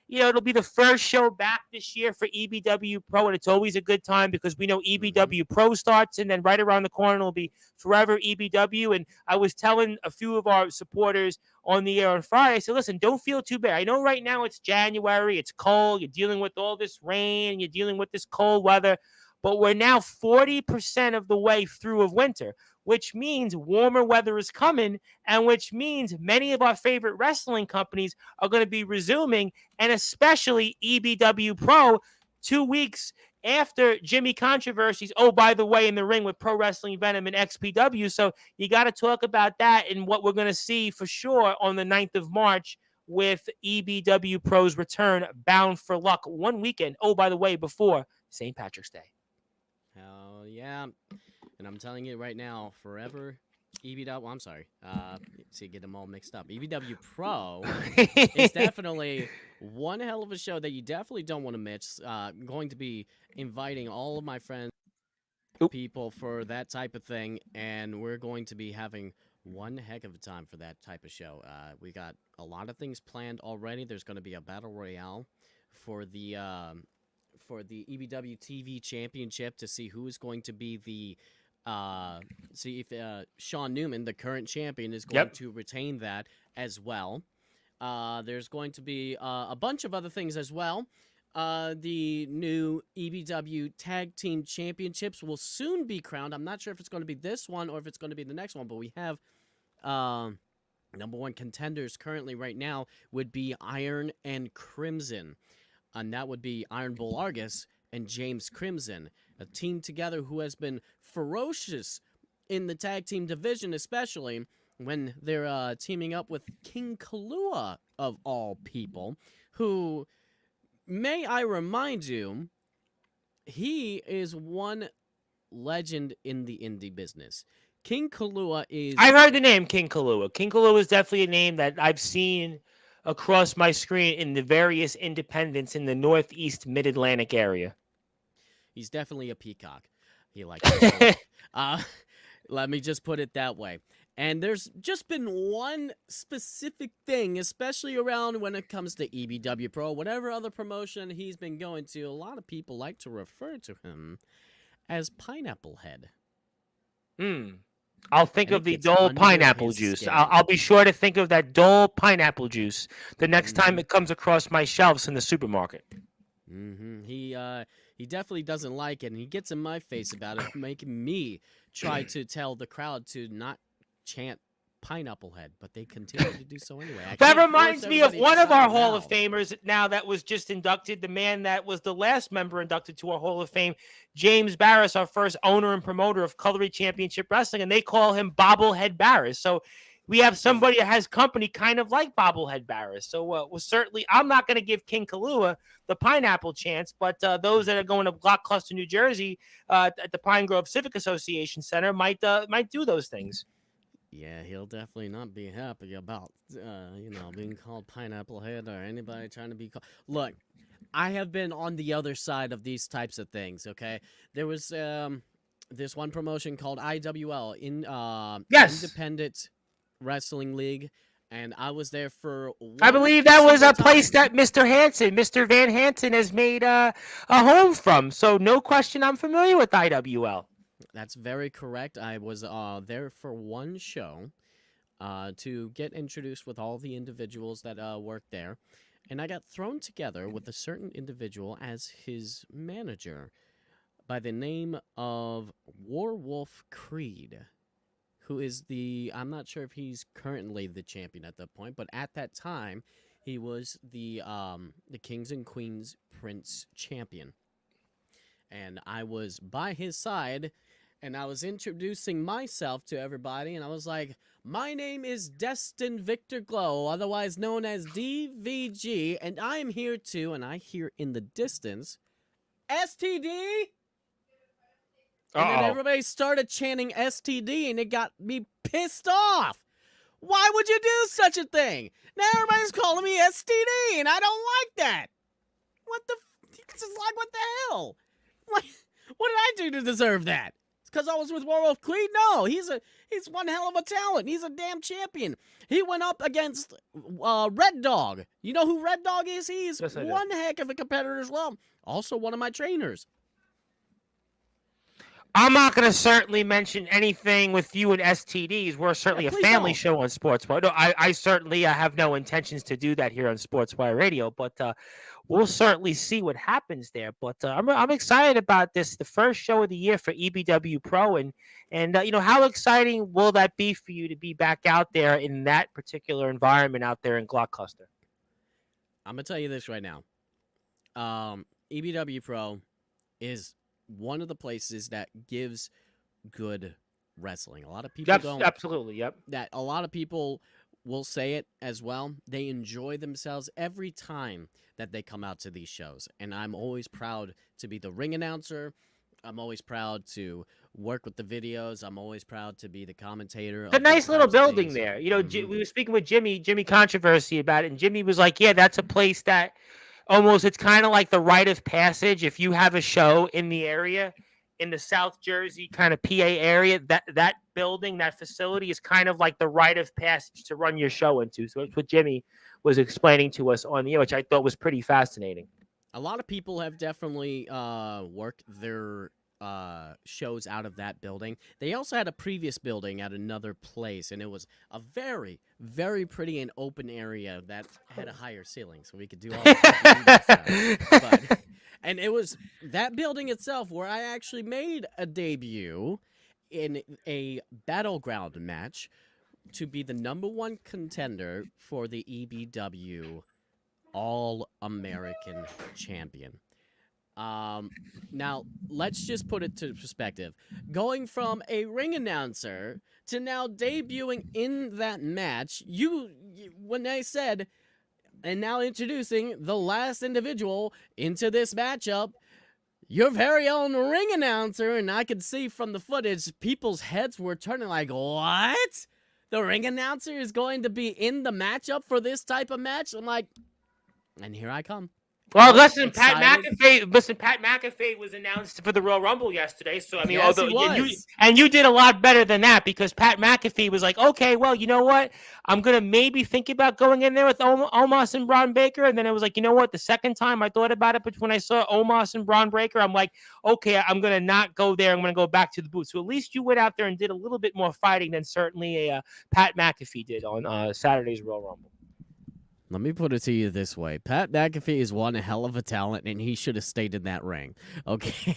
it'll be the first show back this year for EBW Pro, and it's always a good time because we know EBW Pro starts, and then right around the corner will be Forever EBW. And I was telling a few of our supporters on the air on Friday, I said, listen, don't feel too bad. I know right now it's January, it's cold, you're dealing with all this rain, you're dealing with this cold weather, but we're now 40% of the way through of winter, which means warmer weather is coming, and which means many of our favorite wrestling companies are going to be resuming, and especially EBW Pro 2 weeks after Jimmy Controversies. Oh, by the way, in the ring with Pro Wrestling Venom and XPW. So you got to talk about that and what we're going to see for sure on the 9th of March with EBW Pro's return, Bound for Luck, one weekend. Oh, by the way, before St. Patrick's Day. Hell yeah. And I'm telling you right now, Forever EBW, I'm sorry. See, get them all mixed up. EBW Pro is definitely one hell of a show that you definitely don't want to miss. Going to be inviting all of my friends, people for that type of thing, and we're going to be having one heck of a time for that type of show. We got a lot of things planned already. There's going to be a battle royale for the EBW TV Championship to see who is going to be the see if Sean Newman, the current champion, is going to retain that as well. There's going to be a bunch of other things as well. The new EBW Tag Team Championships will soon be crowned. I'm not sure if it's going to be this one or if it's going to be the next one, but we have number one contenders currently right now would be Iron and Crimson. And that would be Iron Bull Argus and James Crimson, a team together who has been ferocious in the tag team division, especially when they're teaming up with King Kalua, of all people, who, may I remind you, he is one legend in the indie business. King Kalua is... I've heard the name King Kalua. King Kalua is definitely a name that I've seen across my screen in the various independents in the Northeast Mid-Atlantic area. He's definitely a peacock. He likes it. Let me just put it that way. And there's just been one specific thing, especially around when it comes to EBW Pro, whatever other promotion he's been going to, a lot of people like to refer to him as Pineapple Head. I'll think of the Dole pineapple juice. I'll be sure to think of that Dole pineapple juice the next time it comes across my shelves in the supermarket. He definitely doesn't like it, and he gets in my face about it, making me try to tell the crowd to not chant Pineapple Head, but they continue to do so anyway. That reminds me of one of our Hall of Famers now that was just inducted, the man that was the last member inducted to our Hall of Fame, James Barris, our first owner and promoter of Cutlery Championship Wrestling, and they call him Bobblehead Barris. So we have somebody that has company kind of like Bobblehead Barris. So we'll certainly, I'm not going to give King Kalua the pineapple chance, but those that are going to Blockbuster, New Jersey, at the Pine Grove Civic Association Center might do those things. Yeah, he'll definitely not be happy about, being called Pineapple Head or anybody trying to be called. Look, I have been on the other side of these types of things, okay? There was this one promotion called IWL, Independent Wrestling League, and I was there for I believe that was a place that Mr. Van Hansen has made a home from, so no question I'm familiar with IWL. That's very correct. I was there for one show to get introduced with all the individuals that worked there. And I got thrown together with a certain individual as his manager by the name of Warwolf Creed, who is I'm not sure if he's currently the champion at that point, but at that time, he was the Kings and Queens Prince champion. And I was by his side, and I was introducing myself to everybody, and I was like, my name is Destin Victor Glow, otherwise known as DVG, and I am here too, and I hear in the distance, STD? And then everybody started chanting STD, and it got me pissed off. Why would you do such a thing? Now everybody's calling me STD, and I don't like that. What the hell? What did I do to deserve that? It's because I was with Warwolf Creed? No, he's one hell of a talent. He's a damn champion. He went up against Red Dog. You know who Red Dog is? He's one heck of a competitor as well. Also one of my trainers. I'm not going to certainly mention anything with you and STDs. We're certainly a family show on Sportswire. No, I certainly have no intentions to do that here on Sportswire Radio, but we'll certainly see what happens there. But I'm excited about this, the first show of the year for EBW Pro, and how exciting will that be for you to be back out there in that particular environment out there in Gloucester? I'm gonna tell you this right now. EBW Pro is one of the places that gives good wrestling. A lot of people don't. Absolutely, yep. That a lot of people will say it as well. They enjoy themselves every time that they come out to these shows. And I'm always proud to be the ring announcer. I'm always proud to work with the videos. I'm always proud to be the commentator. It's a nice little building there. We were speaking with Jimmy Controversy about it, and Jimmy was like, yeah, that's a place that it's kind of like the rite of passage. If you have a show in the area, in the South Jersey kind of PA area, that building, that facility is kind of like the rite of passage to run your show into. So it's what Jimmy was explaining to us on the air, which I thought was pretty fascinating. A lot of people have definitely worked their shows out of that building. They also had a previous building at another place, and it was a very, very pretty and open area that had a higher ceiling, so we could do all that. And it was that building itself where I actually made a debut in a battleground match to be the #1 contender for the EBW All-American Champion. Now, let's just put it to perspective. Going from a ring announcer to now debuting in that match, when they said, and now introducing the last individual into this matchup, your very own ring announcer, and I could see from the footage, people's heads were turning like, what? The ring announcer is going to be in the matchup for this type of match? I'm like, and here I come. Well, listen, Pat McAfee was announced for the Royal Rumble yesterday. So, I mean, yes, you did a lot better than that, because Pat McAfee was like, okay, well, you know what? I'm going to maybe think about going in there with Omos and Braun Breaker. And then it was like, you know what? The second time I thought about it, but when I saw Omos and Braun Breaker, I'm like, okay, I'm going to not go there. I'm going to go back to the booth. So at least you went out there and did a little bit more fighting than certainly Pat McAfee did on Saturday's Royal Rumble. Let me put it to you this way. Pat McAfee is one hell of a talent, and he should have stayed in that ring. Okay?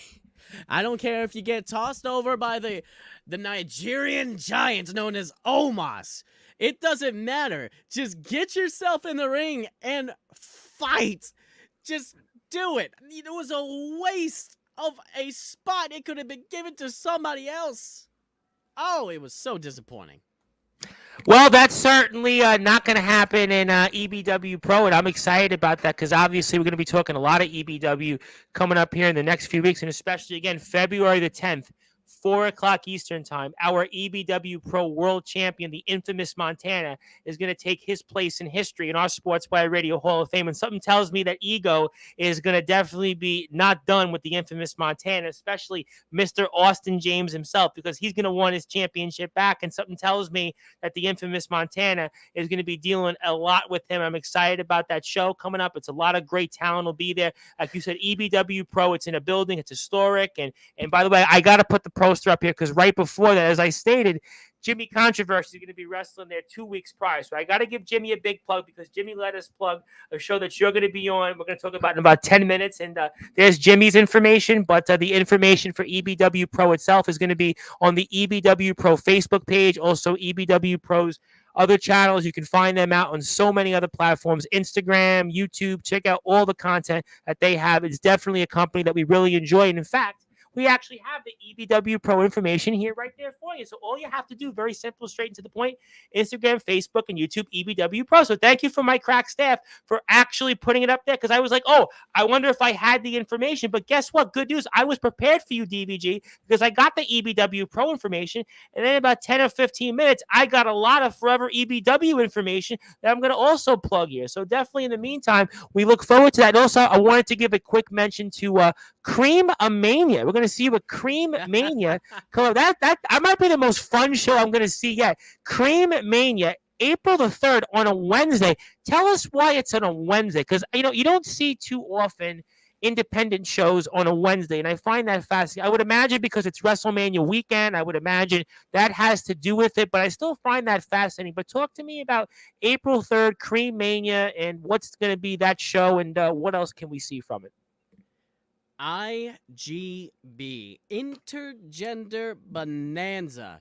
I don't care if you get tossed over by the Nigerian giant known as Omos. It doesn't matter. Just get yourself in the ring and fight. Just do it. It was a waste of a spot. It could have been given to somebody else. Oh, it was so disappointing. Well, that's certainly not going to happen in EBW Pro, and I'm excited about that because obviously we're going to be talking a lot of EBW coming up here in the next few weeks, and especially, again, February the 10th, 4 o'clock Eastern Time. Our EBW Pro World Champion, the infamous Montana, is going to take his place in history in our Sportswire Radio Hall of Fame, and something tells me that Ego is going to definitely be not done with the infamous Montana, especially Mr. Austin James himself, because he's going to want his championship back, and something tells me that the infamous Montana is going to be dealing a lot with him. I'm excited about that show coming up. It's a lot of great talent will be there. Like you said, EBW Pro, it's in a building. It's historic. And by the way, I got to put the poster up here because right before that, as I stated, Jimmy Controversy is going to be wrestling there 2 weeks prior. So I got to give Jimmy a big plug because Jimmy let us plug a show that you're going to be on. We're going to talk about in about 10 minutes. And there's Jimmy's information, but the information for EBW Pro itself is going to be on the EBW Pro Facebook page, also EBW Pro's other channels. You can find them out on so many other platforms, Instagram, YouTube. Check out all the content that they have. It's definitely a company that we really enjoy. And in fact, we actually have the EBW Pro information here right there for you. So all you have to do, very simple, straight and to the point, Instagram, Facebook, and YouTube, EBW Pro. So thank you for my crack staff for actually putting it up there because I was like, oh, I wonder if I had the information. But guess what? Good news. I was prepared for you, DVG, because I got the EBW Pro information. And then about 10 or 15 minutes, I got a lot of Forever EBW information that I'm going to also plug here. So definitely in the meantime, we look forward to that. And also, I wanted to give a quick mention to Cream Mania. We're going to see you with Cream Mania. That might be the most fun show I'm going to see yet. Cream Mania, April the 3rd on a Wednesday. Tell us why it's on a Wednesday, because you don't see too often independent shows on a Wednesday, and I find that fascinating. I would imagine because it's WrestleMania weekend, I would imagine that has to do with it, but I still find that fascinating. But talk to me about April 3rd, Cream Mania, and what's going to be that show, and what else can we see from it? IGB, Intergender Bonanza,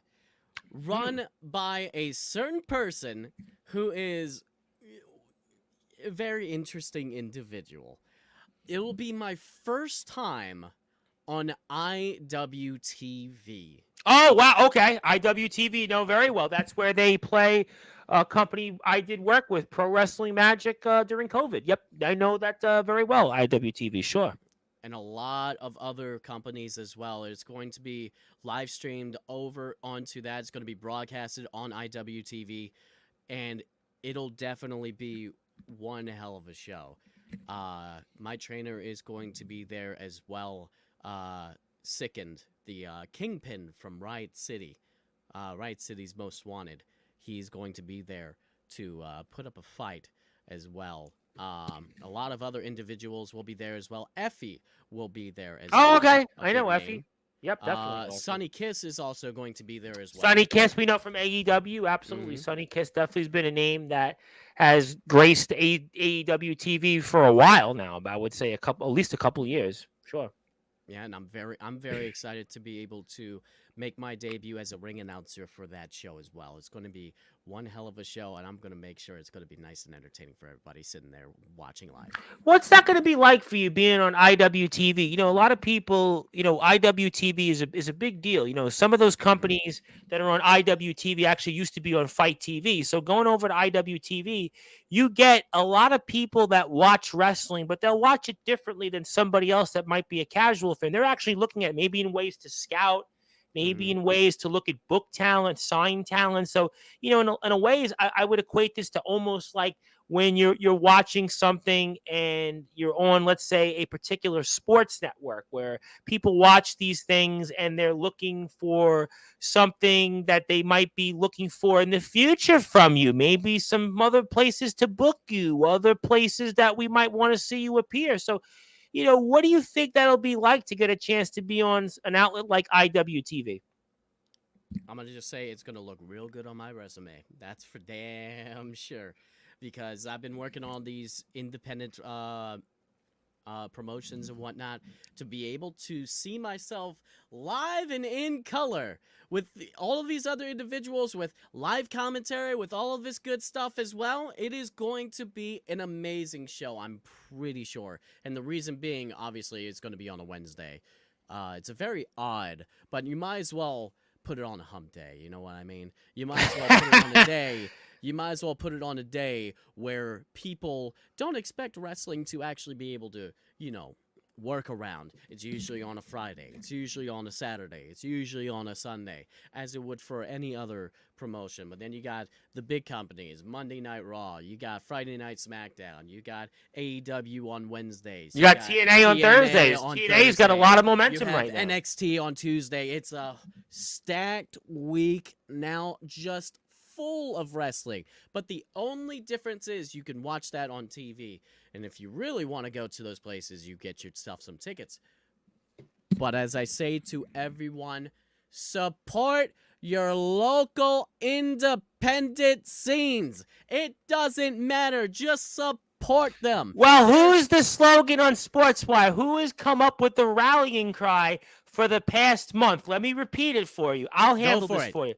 run by a certain person who is a very interesting individual. It will be my first time on IWTV. Oh, wow. Okay. IWTV, know very well. That's where they play a company I did work with, Pro Wrestling Magic, during COVID. Yep. I know that very well. IWTV, sure. And a lot of other companies as well. It's going to be live streamed over onto that. It's going to be broadcasted on IWTV, and it'll definitely be one hell of a show. My trainer is going to be there as well. Sickened, the Kingpin from Riot City, Riot City's Most Wanted. He's going to be there to put up a fight as well. A lot of other individuals will be there as well. Effie will be there as well. Oh, okay. I know Effie. Yep, definitely. Sonny Kiss is also going to be there as well. Sonny Kiss, we know from AEW. Absolutely. Mm-hmm. Sonny Kiss definitely has been a name that has graced AEW TV for a while now. I would say at least a couple of years. Sure. Yeah, and I'm very excited to be able to make my debut as a ring announcer for that show as well. It's going to be one hell of a show, and I'm going to make sure it's going to be nice and entertaining for everybody sitting there watching live. What's that going to be like for you being on IWTV? A lot of people, IWTV is a big deal. Some of those companies that are on IWTV actually used to be on Fight TV. So going over to IWTV, you get a lot of people that watch wrestling, but they'll watch it differently than somebody else that might be a casual fan. They're actually looking at maybe in ways to scout, maybe in ways to look at book talent, sign talent. So, in a ways, I would equate this to almost like when you're watching something and you're on, let's say, a particular sports network where people watch these things and they're looking for something that they might be looking for in the future from you. Maybe some other places to book you, other places that we might want to see you appear. So, what do you think that'll be like to get a chance to be on an outlet like IWTV? I'm going to just say it's going to look real good on my resume. That's for damn sure. because I've been working on these independent promotions and whatnot, to be able to see myself live and in color with all of these other individuals, with live commentary, with all of this good stuff as well. It is going to be an amazing show, I'm pretty sure. And the reason being, obviously, it's going to be on a Wednesday. It's a very odd, but you might as well put it on a hump day. You know what I mean? You might as well put it on a day. You might as well put it on a day where people don't expect wrestling to actually be able to, work around. It's usually on a Friday. It's usually on a Saturday. It's usually on a Sunday, as it would for any other promotion. But then you got the big companies, Monday Night Raw. You got Friday Night SmackDown. You got AEW on Wednesdays. You got TNA on Thursdays. TNA's got a lot of momentum right now. NXT on Tuesday. It's a stacked week now, just full of wrestling. But the only difference is you can watch that on TV. And if you really want to go to those places, you get yourself some tickets. But as I say to everyone, support your local independent scenes. It doesn't matter. Just support them. Well, who is the slogan on Sportswire? Who has come up with the rallying cry for the past month? Let me repeat it for you. I'll handle this for you.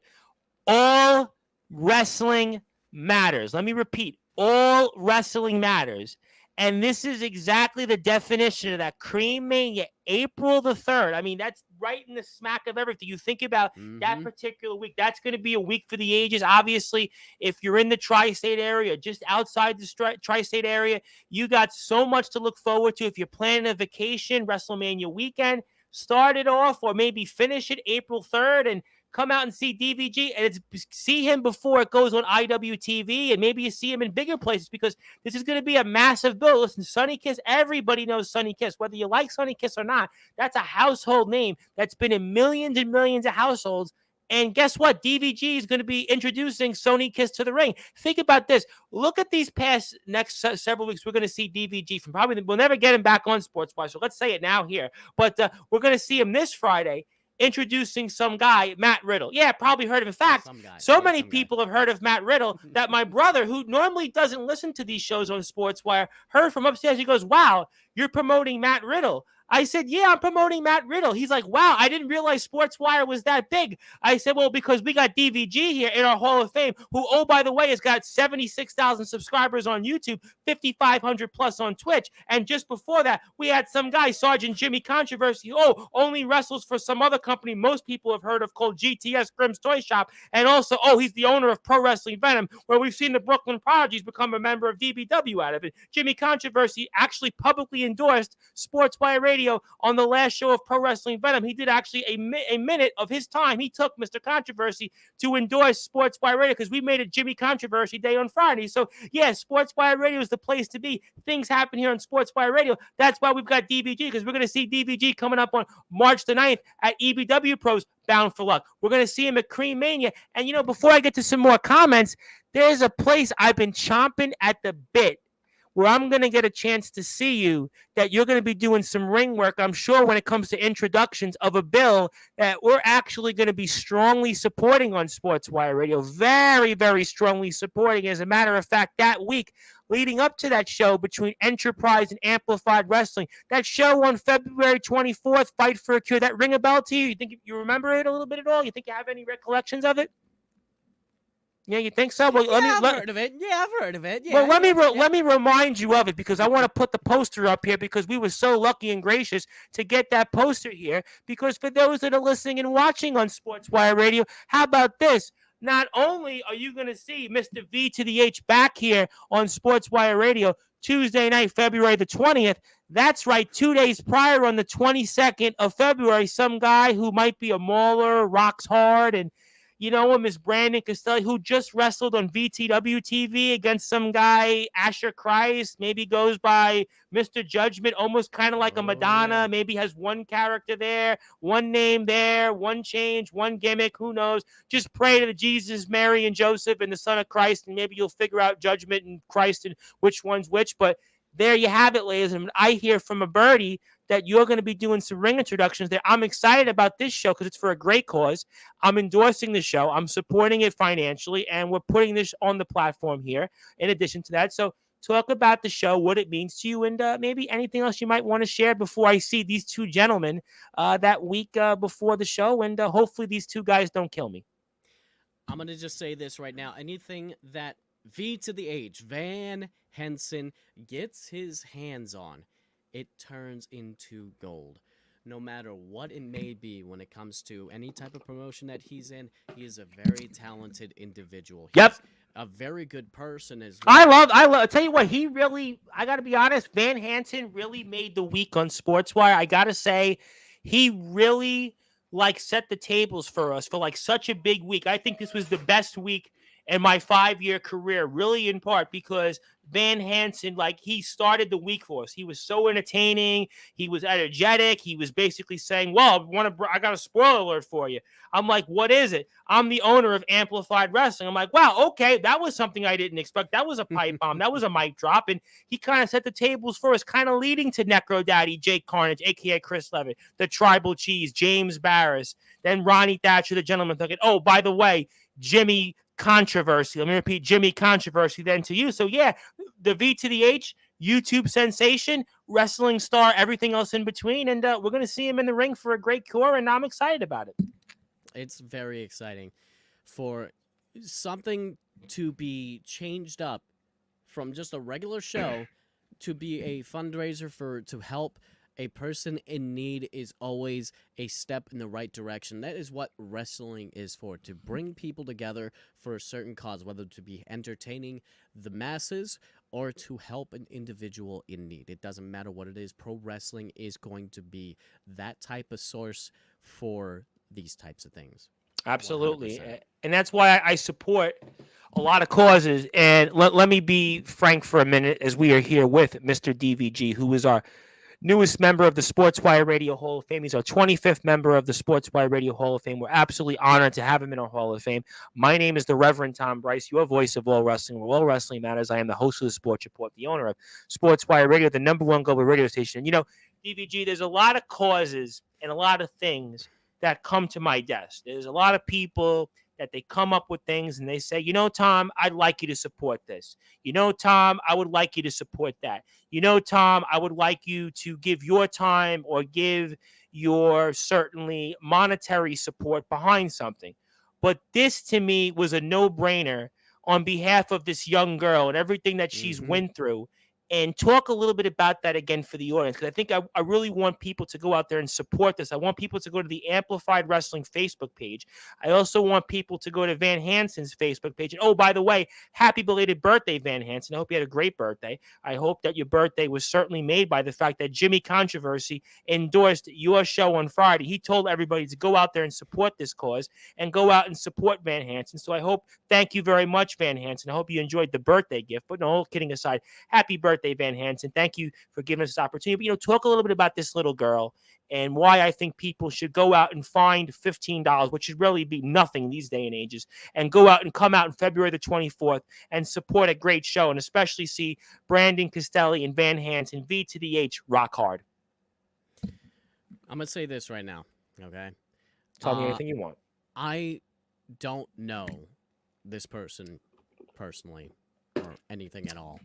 All wrestling matters. Let me repeat. All wrestling matters. And this is exactly the definition of that Cream Mania, April the 3rd. I mean, that's right in the smack of everything. You think about that particular week. That's going to be a week for the ages. Obviously, if you're in the tri-state area, just outside the tri-state area, you got so much to look forward to. If you're planning a vacation, WrestleMania weekend, start it off or maybe finish it April 3rd and come out and see DVG, and see him before it goes on IWTV, and maybe you see him in bigger places, because this is going to be a massive bill. Listen, Sonny Kiss, everybody knows Sonny Kiss. Whether you like Sonny Kiss or not, that's a household name that's been in millions and millions of households. And guess what? DVG is going to be introducing Sonny Kiss to the ring. Think about this. Look at these past next several weeks. We're going to see DVG from we'll never get him back on Sportswire, so let's say it now here. But we're going to see him this Friday introducing some guy, Matt Riddle. Yeah, probably heard of him. In fact, so many people have heard of Matt Riddle that my brother, who normally doesn't listen to these shows on Sportswire, heard from upstairs. He goes, "Wow, you're promoting Matt Riddle." I said, "Yeah, I'm promoting Matt Riddle." He's like, "Wow, I didn't realize Sportswire was that big." I said, "Well, because we got DVG here in our Hall of Fame, who, oh, by the way, has got 76,000 subscribers on YouTube, 5,500 plus on Twitch. And just before that, we had some guy, Sergeant Jimmy Controversy, only wrestles for some other company most people have heard of called GTS Grimm's Toy Shop. And also, he's the owner of Pro Wrestling Venom, where we've seen the Brooklyn Prodigies become a member of DBW out of it." Jimmy Controversy actually publicly endorsed Sportswire Radio on the last show of Pro Wrestling Venom. He did actually a minute of his time. He took Mr. Controversy to endorse Sportswire Radio, because we made it Jimmy Controversy Day on Friday. So, yeah, Sportswire Radio is the place to be. Things happen here on Sportswire Radio. That's why we've got DVG, because we're going to see DVG coming up on March the 9th at EBW Pros, Bound for Luck. We're going to see him at Cream Mania. And, before I get to some more comments, there's a place I've been chomping at the bit where I'm going to get a chance to see you, that you're going to be doing some ring work, I'm sure, when it comes to introductions of a bill that we're actually going to be strongly supporting on Sportswire Radio. Very, very strongly supporting. As a matter of fact, that week leading up to that show between Enterprise and Amplified Wrestling, that show on February 24th, Fight for a Cure, that ring a bell to you? You think you remember it a little bit at all? You think you have any recollections of it? Yeah, you think so? Well, I've heard of it. Yeah, I've heard of it. Yeah, well, let me remind you of it, because I want to put the poster up here, because we were so lucky and gracious to get that poster here. Because for those that are listening and watching on Sportswire Radio, how about this? Not only are you going to see Mr. V to the H back here on Sportswire Radio Tuesday night, February the 20th. That's right, 2 days prior, on the 22nd of February, some guy who might be a mauler, rocks hard, and Miss Brandon Costelli, who just wrestled on VTW TV against some guy, Asher Christ, maybe goes by Mr. Judgment, almost kind of like a Madonna, maybe has one character there, one name there, one change, one gimmick, who knows? Just pray to Jesus, Mary, and Joseph, and the Son of Christ, and maybe you'll figure out Judgment and Christ and which one's which. But there you have it, ladies and gentlemen. I hear from a birdie that you're going to be doing some ring introductions there. I'm excited about this show because it's for a great cause. I'm endorsing the show. I'm supporting it financially, and we're putting this on the platform here in addition to that. So talk about the show, what it means to you, and maybe anything else you might want to share before I see these two gentlemen that week before the show, and hopefully these two guys don't kill me. I'm going to just say this right now. Anything that V to the H, Van Henson, gets his hands on, it turns into gold. No matter what it may be when it comes to any type of promotion that he's in, he is a very talented individual. Yep. He's a very good person as well. I love, tell you what, I got to be honest, Van Hansen really made the week on Sportswire. I got to say, he really set the tables for us for such a big week. I think this was the best week in my 5-year career, really in part because Van Hansen, he started the week for us. He was so entertaining. He was energetic. He was basically saying, well, I got a spoiler alert for you. I'm like, what is it? I'm the owner of Amplified Wrestling. I'm like, wow, okay, that was something I didn't expect. That was a pipe bomb. That was a mic drop. And he kind of set the tables for us, kind of leading to Necro Daddy, Jake Carnage, a.k.a. Chris Levitt, the Tribal Cheese, James Barris, then Ronnie Thatcher, the Gentleman Thug. Oh, by the way, Jimmy Controversy. Let me repeat, Jimmy Controversy then to you. So, yeah, the V to the H, YouTube sensation, wrestling star, everything else in between. And we're going to see him in the ring for a great core, and I'm excited about it. It's very exciting for something to be changed up from just a regular show to be a fundraiser to help a person in need is always a step in the right direction. That is what wrestling is for, to bring people together for a certain cause, whether to be entertaining the masses or to help an individual in need. It doesn't matter what it is. Pro wrestling is going to be that type of source for these types of things. Absolutely. 100%. And that's why I support a lot of causes. And let me be frank for a minute as we are here with Mr. DVG, who is our newest member of the Sportswire Radio Hall of Fame. He's our 25th member of the Sportswire Radio Hall of Fame. We're absolutely honored to have him in our Hall of Fame. My name is the Reverend Tom Bryce, your voice of all wrestling, where all wrestling matters. I am the host of the Sports Report, the owner of Sportswire Radio, the #1 global radio station. And, DVG, there's a lot of causes and a lot of things that come to my desk. There's a lot of people that they come up with things and they say, Tom, I'd like you to support this. Tom, I would like you to support that. Tom, I would like you to give your time or give your certainly monetary support behind something. But this to me was a no-brainer on behalf of this young girl and everything that she's went through. And talk a little bit about that again for the audience, because I think I really want people to go out there and support this. I want people to go to the Amplified Wrestling Facebook page. I also want people to go to Van Hansen's Facebook page. And, oh, by the way, happy belated birthday, Van Hansen. I hope you had a great birthday. I hope that your birthday was certainly made by the fact that Jimmy Controversy endorsed your show on Friday. He told everybody to go out there and support this cause and go out and support Van Hansen. So thank you very much, Van Hansen. I hope you enjoyed the birthday gift. But no, all kidding aside, happy birthday, Van Hansen. Thank you for giving us this opportunity. But, talk a little bit about this little girl and why I think people should go out and find $15, which should really be nothing these day and ages, and go out and come out on February the 24th and support a great show, and especially see Brandon Castelli and Van Hansen, V to the H, rock hard. I'm going to say this right now, okay? Tell me anything you want. I don't know this person personally or anything at all.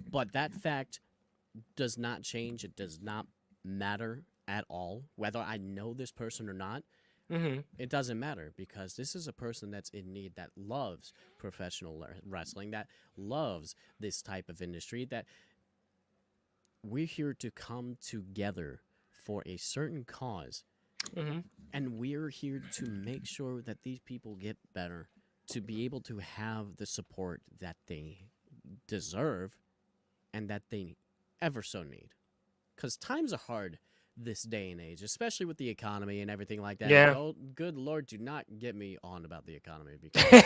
But that fact does not change. It does not matter at all. Whether I know this person or not, it doesn't matter, because this is a person that's in need, that loves professional wrestling, that loves this type of industry, that we're here to come together for a certain cause. And we're here to make sure that these people get better, to be able to have the support that they deserve and that they ever so need. Because times are hard this day and age, especially with the economy and everything like that. Yeah. Oh, good Lord, do not get me on about the economy. Because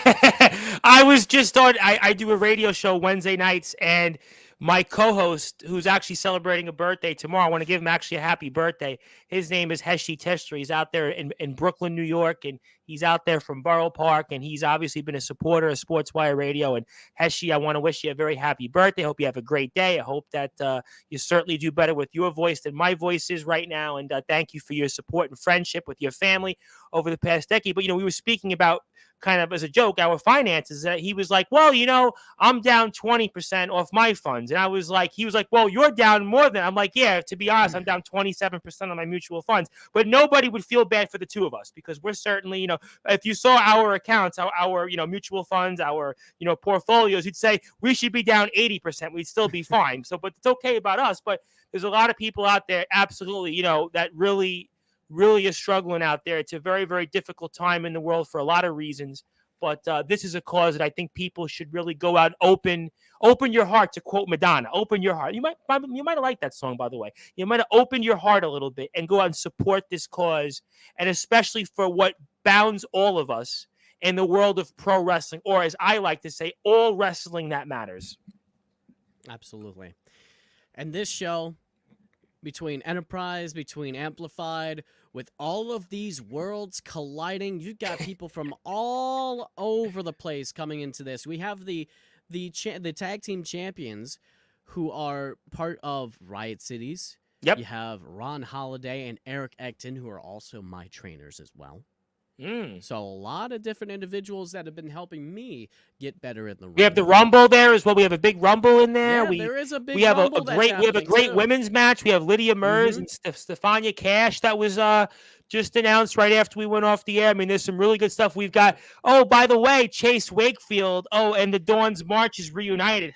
I was just on. I do a radio show Wednesday nights, and my co-host, who's actually celebrating a birthday tomorrow, I want to give him actually a happy birthday. His name is Heshi Tester. He's out there in Brooklyn, New York, and he's out there from Borough Park, and he's obviously been a supporter of Sportswire Radio. And Heshi, I want to wish you a very happy birthday. I hope you have a great day. I hope that you certainly do better with your voice than my voice is right now. And thank you for your support and friendship with your family over the past decade. But, we were speaking about, kind of as a joke, our finances. He was like, well, I'm down 20% off my funds. And he was like, well, you're down more than. I'm like, yeah, to be honest, I'm down 27% on my mutual funds. But nobody would feel bad for the two of us, because we're certainly, if you saw our accounts, our mutual funds, our, portfolios, you'd say we should be down 80%. We'd still be fine. But it's okay about us. But there's a lot of people out there, absolutely, that really is struggling out there. It's a very, very difficult time in the world for a lot of reasons. But this is a cause that I think people should really go out, open your heart, to quote Madonna. Open your heart. You might have liked that song, by the way. You might have opened your heart a little bit and go out and support this cause, and especially for what bounds all of us in the world of pro wrestling, or as I like to say, all wrestling that matters. Absolutely. And this show, between Enterprise, between Amplified, with all of these worlds colliding, you've got people from all over the place coming into this. We have the tag team champions, who are part of Riot Cities. Yep. You have Ron Holiday and Eric Ecton, who are also my trainers as well. So a lot of different individuals that have been helping me get better in the ring. We have the Rumble there as well. We have a big Rumble in there. Yeah, there is a big. We have Rumble we have a great women's match. We have Lydia Mers and Stefania Cash that was just announced right after we went off the air. I mean, there's some really good stuff. We've got, oh, by the way, Chase Wakefield. Oh, and the Dawn's March is reunited.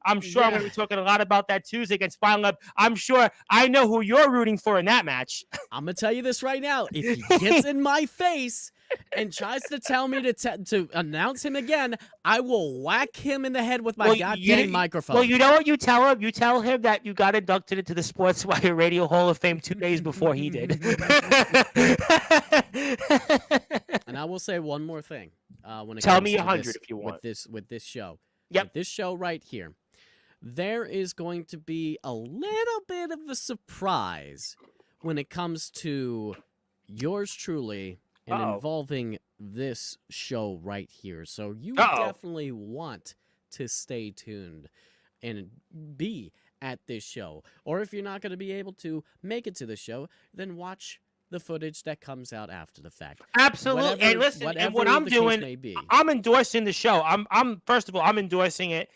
I'm sure I'm going to be talking a lot about that Tuesday against Final Up. I'm sure I know who you're rooting for in that match. I'm going to tell you this right now. If he gets in my face and tries to tell me to announce him again, I will whack him in the head with my goddamn microphone. Well, you know what you tell him? You tell him that you got inducted into the Sportswire Radio Hall of Fame 2 days before he did. And I will say one more thing. When it tell comes me to 100 this, if you want. With this show. Yep. With this show right here. There is going to be a little bit of a surprise when it comes to yours truly and involving this show right here. So you definitely want to stay tuned and be at this show. Or if you're not going to be able to make it to the show, then watch the footage that comes out after the fact. Absolutely. And listen, and what I'm doing, I'm endorsing the show. I'm first of all, I'm endorsing it.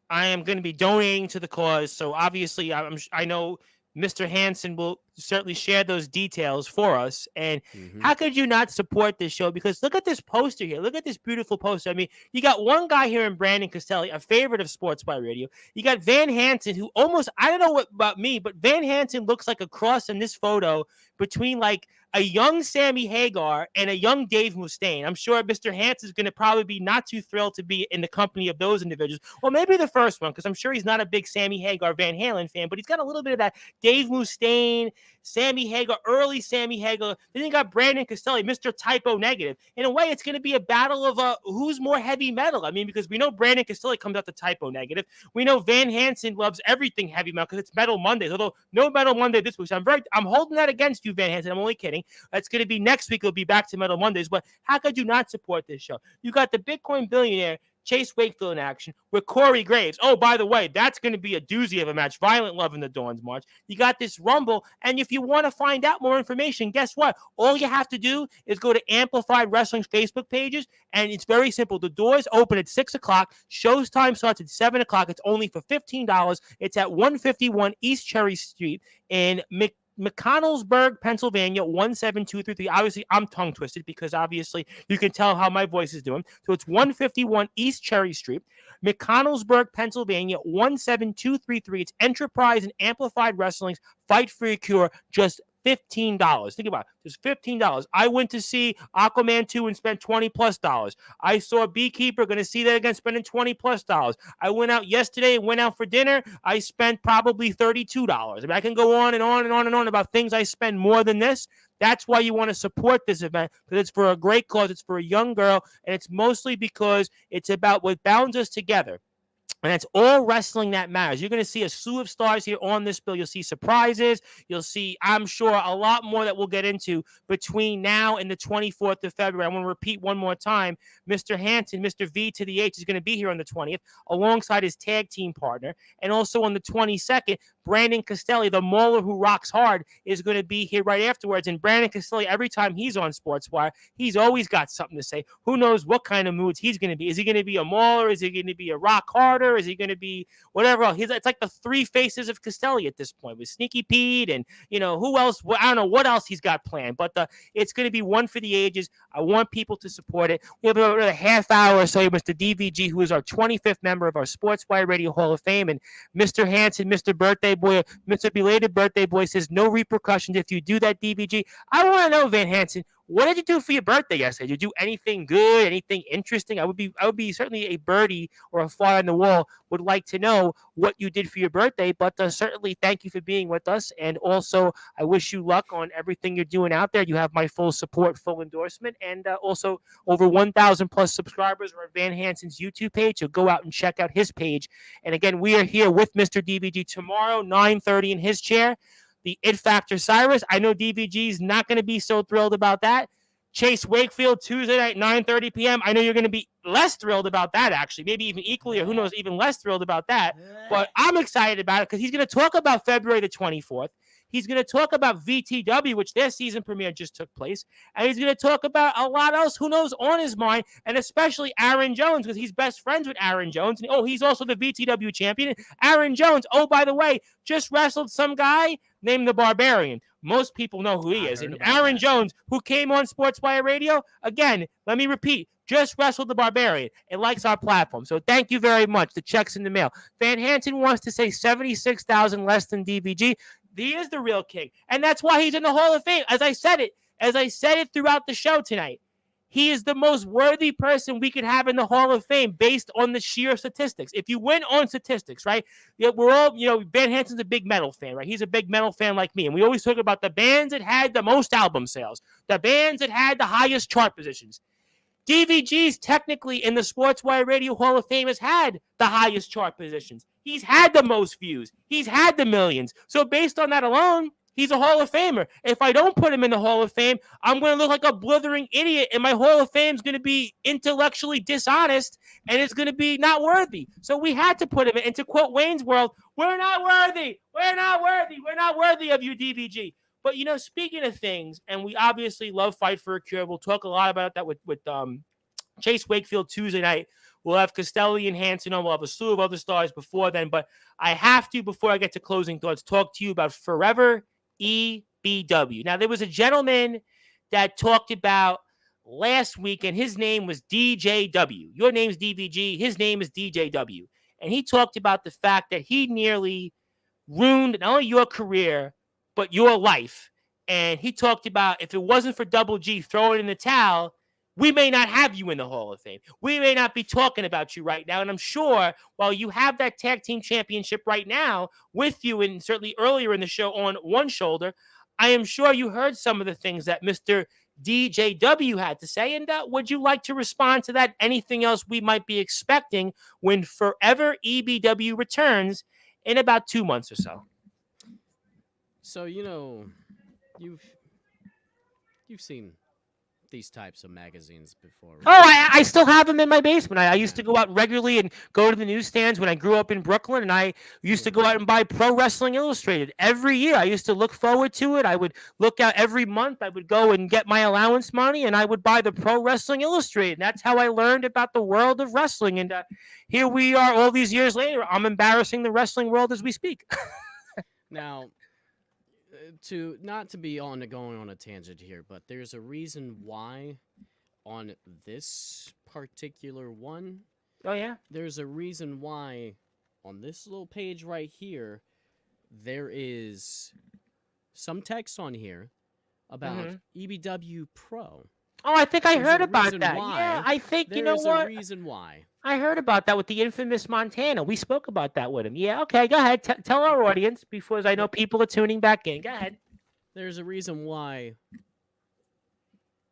I am going to be donating to the cause. So obviously, I know Mr. Hansen will certainly share those details for us. And how could you not support this show? Because look at this poster here. Look at this beautiful poster. I mean, you got one guy here in Brandon Castelli, a favorite of Sportswire Radio. You got Van Hansen, who almost, I don't know what about me, but Van Hansen looks like a cross in this photo between like a young Sammy Hagar and a young Dave Mustaine. I'm sure Mr. Hansen is going to probably be not too thrilled to be in the company of those individuals. Well, maybe the first one, because I'm sure he's not a big Sammy Hagar Van Halen fan, but he's got a little bit of that Dave Mustaine, Sammy Hagar, early Sammy Hagar. Then you got Brandon Castelli, Mr. Typo Negative. In a way, it's going to be a battle of who's more heavy metal. I mean, because we know Brandon Castelli comes out to Typo Negative. We know Van Hansen loves everything heavy metal because it's Metal Mondays. Although no Metal Monday this week, so I'm holding that against you, Van Hansen. I'm only kidding. That's going to be next week. It'll be back to Metal Mondays. But how could you not support this show? You got the Bitcoin billionaire Chase Wakefield in action with Corey Graves. Oh, by the way, that's going to be a doozy of a match. Violent Love in the Dawn's March. You got this Rumble, and if you want to find out more information, guess what? All you have to do is go to Amplified Wrestling's Facebook pages, and it's very simple. The doors open at 6 o'clock. Show's time starts at 7 o'clock. It's only for $15. It's at 151 East Cherry Street in McConnellsburg, Pennsylvania, 17233. Obviously, I'm tongue twisted because obviously you can tell how my voice is doing. So it's 151 East Cherry Street, McConnellsburg, Pennsylvania, 17233. It's Enterprise and Amplified Wrestling's Fight for Your Cure. Just $15. Think about it. Just $15. I went to see Aquaman 2 and spent $20+. I saw Beekeeper, going to see that again, spending $20+. I went out yesterday and went out for dinner. I spent probably $32. I mean, I can go on and on and on and on about things I spend more than this. That's why you want to support this event, because it's for a great cause. It's for a young girl, and it's mostly because it's about what bounds us together. And it's all wrestling that matters. You're going to see a slew of stars here on this bill. You'll see surprises. You'll see, I'm sure, a lot more that we'll get into between now and the 24th of February. I want to repeat one more time. Mr. Hanson, Mr. V to the H, is going to be here on the 20th alongside his tag team partner. And also on the 22nd, Brandon Castelli, the mauler who rocks hard, is going to be here right afterwards. And Brandon Castelli, every time he's on Sportswire, he's always got something to say. Who knows what kind of moods he's going to be? Is he going to be a mauler? Is he going to be a rock harder? Is he going to be whatever else? It's like the three faces of Castelli at this point with Sneaky Pete and, who else? I don't know what else he's got planned, but it's going to be one for the ages. I want people to support it. We have about a half hour or so. Mr. DVG, who is our 25th member of our Sportswire Radio Hall of Fame, and Mr. Hanson, Mr. Birthday Boy, Mr. Belated Birthday Boy says no repercussions if you do that, DVG. I want to know, Van Hansen, what did you do for your birthday yesterday? Did you do anything good, anything interesting? I would be certainly a birdie or a fly on the wall would like to know what you did for your birthday, but certainly thank you for being with us. And also, I wish you luck on everything you're doing out there. You have my full support, full endorsement, and also over 1,000 plus subscribers are on Van Hansen's YouTube page. So go out and check out his page. And again, we are here with Mr. DVG tomorrow, 9:30 in his chair. The It Factor Cyrus. I know DVG's not going to be so thrilled about that. Chase Wakefield, Tuesday night, 9:30 p.m. I know you're going to be less thrilled about that, actually. Maybe even equally, or who knows, even less thrilled about that. But I'm excited about it because he's going to talk about February the 24th. He's going to talk about VTW, which their season premiere just took place. And he's going to talk about a lot else, who knows, on his mind, and especially Aaron Jones, because he's best friends with Aaron Jones. And, he's also the VTW champion. Aaron Jones, by the way, just wrestled some guy named the Barbarian. Most people know who he is. And Aaron Jones, who came on Sportswire Radio, again, let me repeat, just wrestled the Barbarian and likes our platform. So thank you very much. The check's in the mail. Van Hansen wants to say $76,000 less than DVG. He is the real king. And that's why he's in the Hall of Fame. As I said it throughout the show tonight, he is the most worthy person we could have in the Hall of Fame based on the sheer statistics. If you went on statistics, right? We're all, Van Hansen's a big metal fan, right? He's a big metal fan like me. And we always talk about the bands that had the most album sales, the bands that had the highest chart positions. DVG's technically in the Sportswire Radio Hall of Fame has had the highest chart positions. He's had the most views. He's had the millions. So based on that alone, he's a Hall of Famer. If I don't put him in the Hall of Fame, I'm going to look like a blithering idiot, and my Hall of Fame is going to be intellectually dishonest, and it's going to be not worthy. So we had to put him in. And to quote Wayne's World, we're not worthy. We're not worthy. We're not worthy of you, DVG. But, speaking of things, and we obviously love Fight for a Cure. We'll talk a lot about that with Chase Wakefield Tuesday night. We'll have Castelli and Hanson on. We'll have a slew of other stars before then. But I have to, before I get to closing thoughts, talk to you about Forever EBW. Now, there was a gentleman that talked about last week, and his name was DJW. Your name's DVG. His name is DJW. And he talked about the fact that he nearly ruined not only your career, but your life. And he talked about if it wasn't for Double G throwing in the towel, we may not have you in the Hall of Fame. We may not be talking about you right now. And I'm sure while you have that tag team championship right now with you, and certainly earlier in the show on one shoulder, I am sure you heard some of the things that Mr. DJW had to say. And would you like to respond to that? Anything else we might be expecting when Forever EBW returns in about 2 months or so? So, you've seen these types of magazines before, right? Oh, I still have them in my basement. I used to go out regularly and go to the newsstands when I grew up in Brooklyn, and I used to go out and buy Pro Wrestling Illustrated every year. I used to look forward to it. I would look out every month. I would go and get my allowance money, and I would buy the Pro Wrestling Illustrated. And that's how I learned about the world of wrestling. And here we are all these years later. I'm embarrassing the wrestling world as we speak. Now, not to be going on a tangent here, but there's a reason why on this particular one. Oh, yeah? There's a reason why on this little page right here, there is some text on here about Hmm. EBW Pro. Oh, I think I There's heard a about reason that. Yeah, why. I think, you know There's a what? reason why. I heard about that with the infamous Montana. We spoke about that with him. Yeah, okay, go ahead. Tell our audience, because I know people are tuning back in. Go ahead. There's a reason why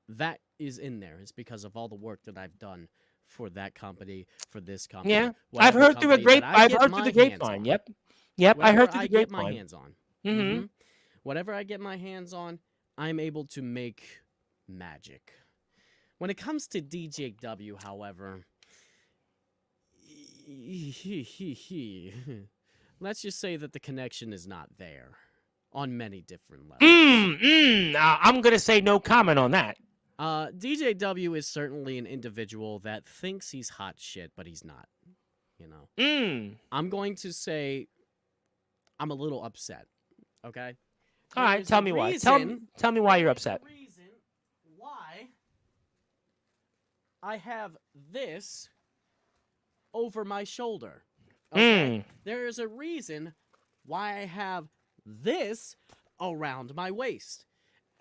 that is in there. It's because of all the work that I've done for that company, for this Yeah, company, I've whatever heard through a company that grape. I I've get heard through the my hands grapevine. on. Yep, yep. I Whatever heard through I the get my grapevine. hands on. Mm-hmm. Whatever I get my hands on, I'm able to make magic. When it comes to DJW, however, let's just say that the connection is not there on many different levels. I'm gonna say no comment on that. DJW is certainly an individual that thinks he's hot shit, but he's not. You know, I'm going to say I'm a little upset. Okay. All right, tell me why. Tell me why you're upset. There's a reason why I have this over my shoulder. Okay. There is a reason why I have this around my waist.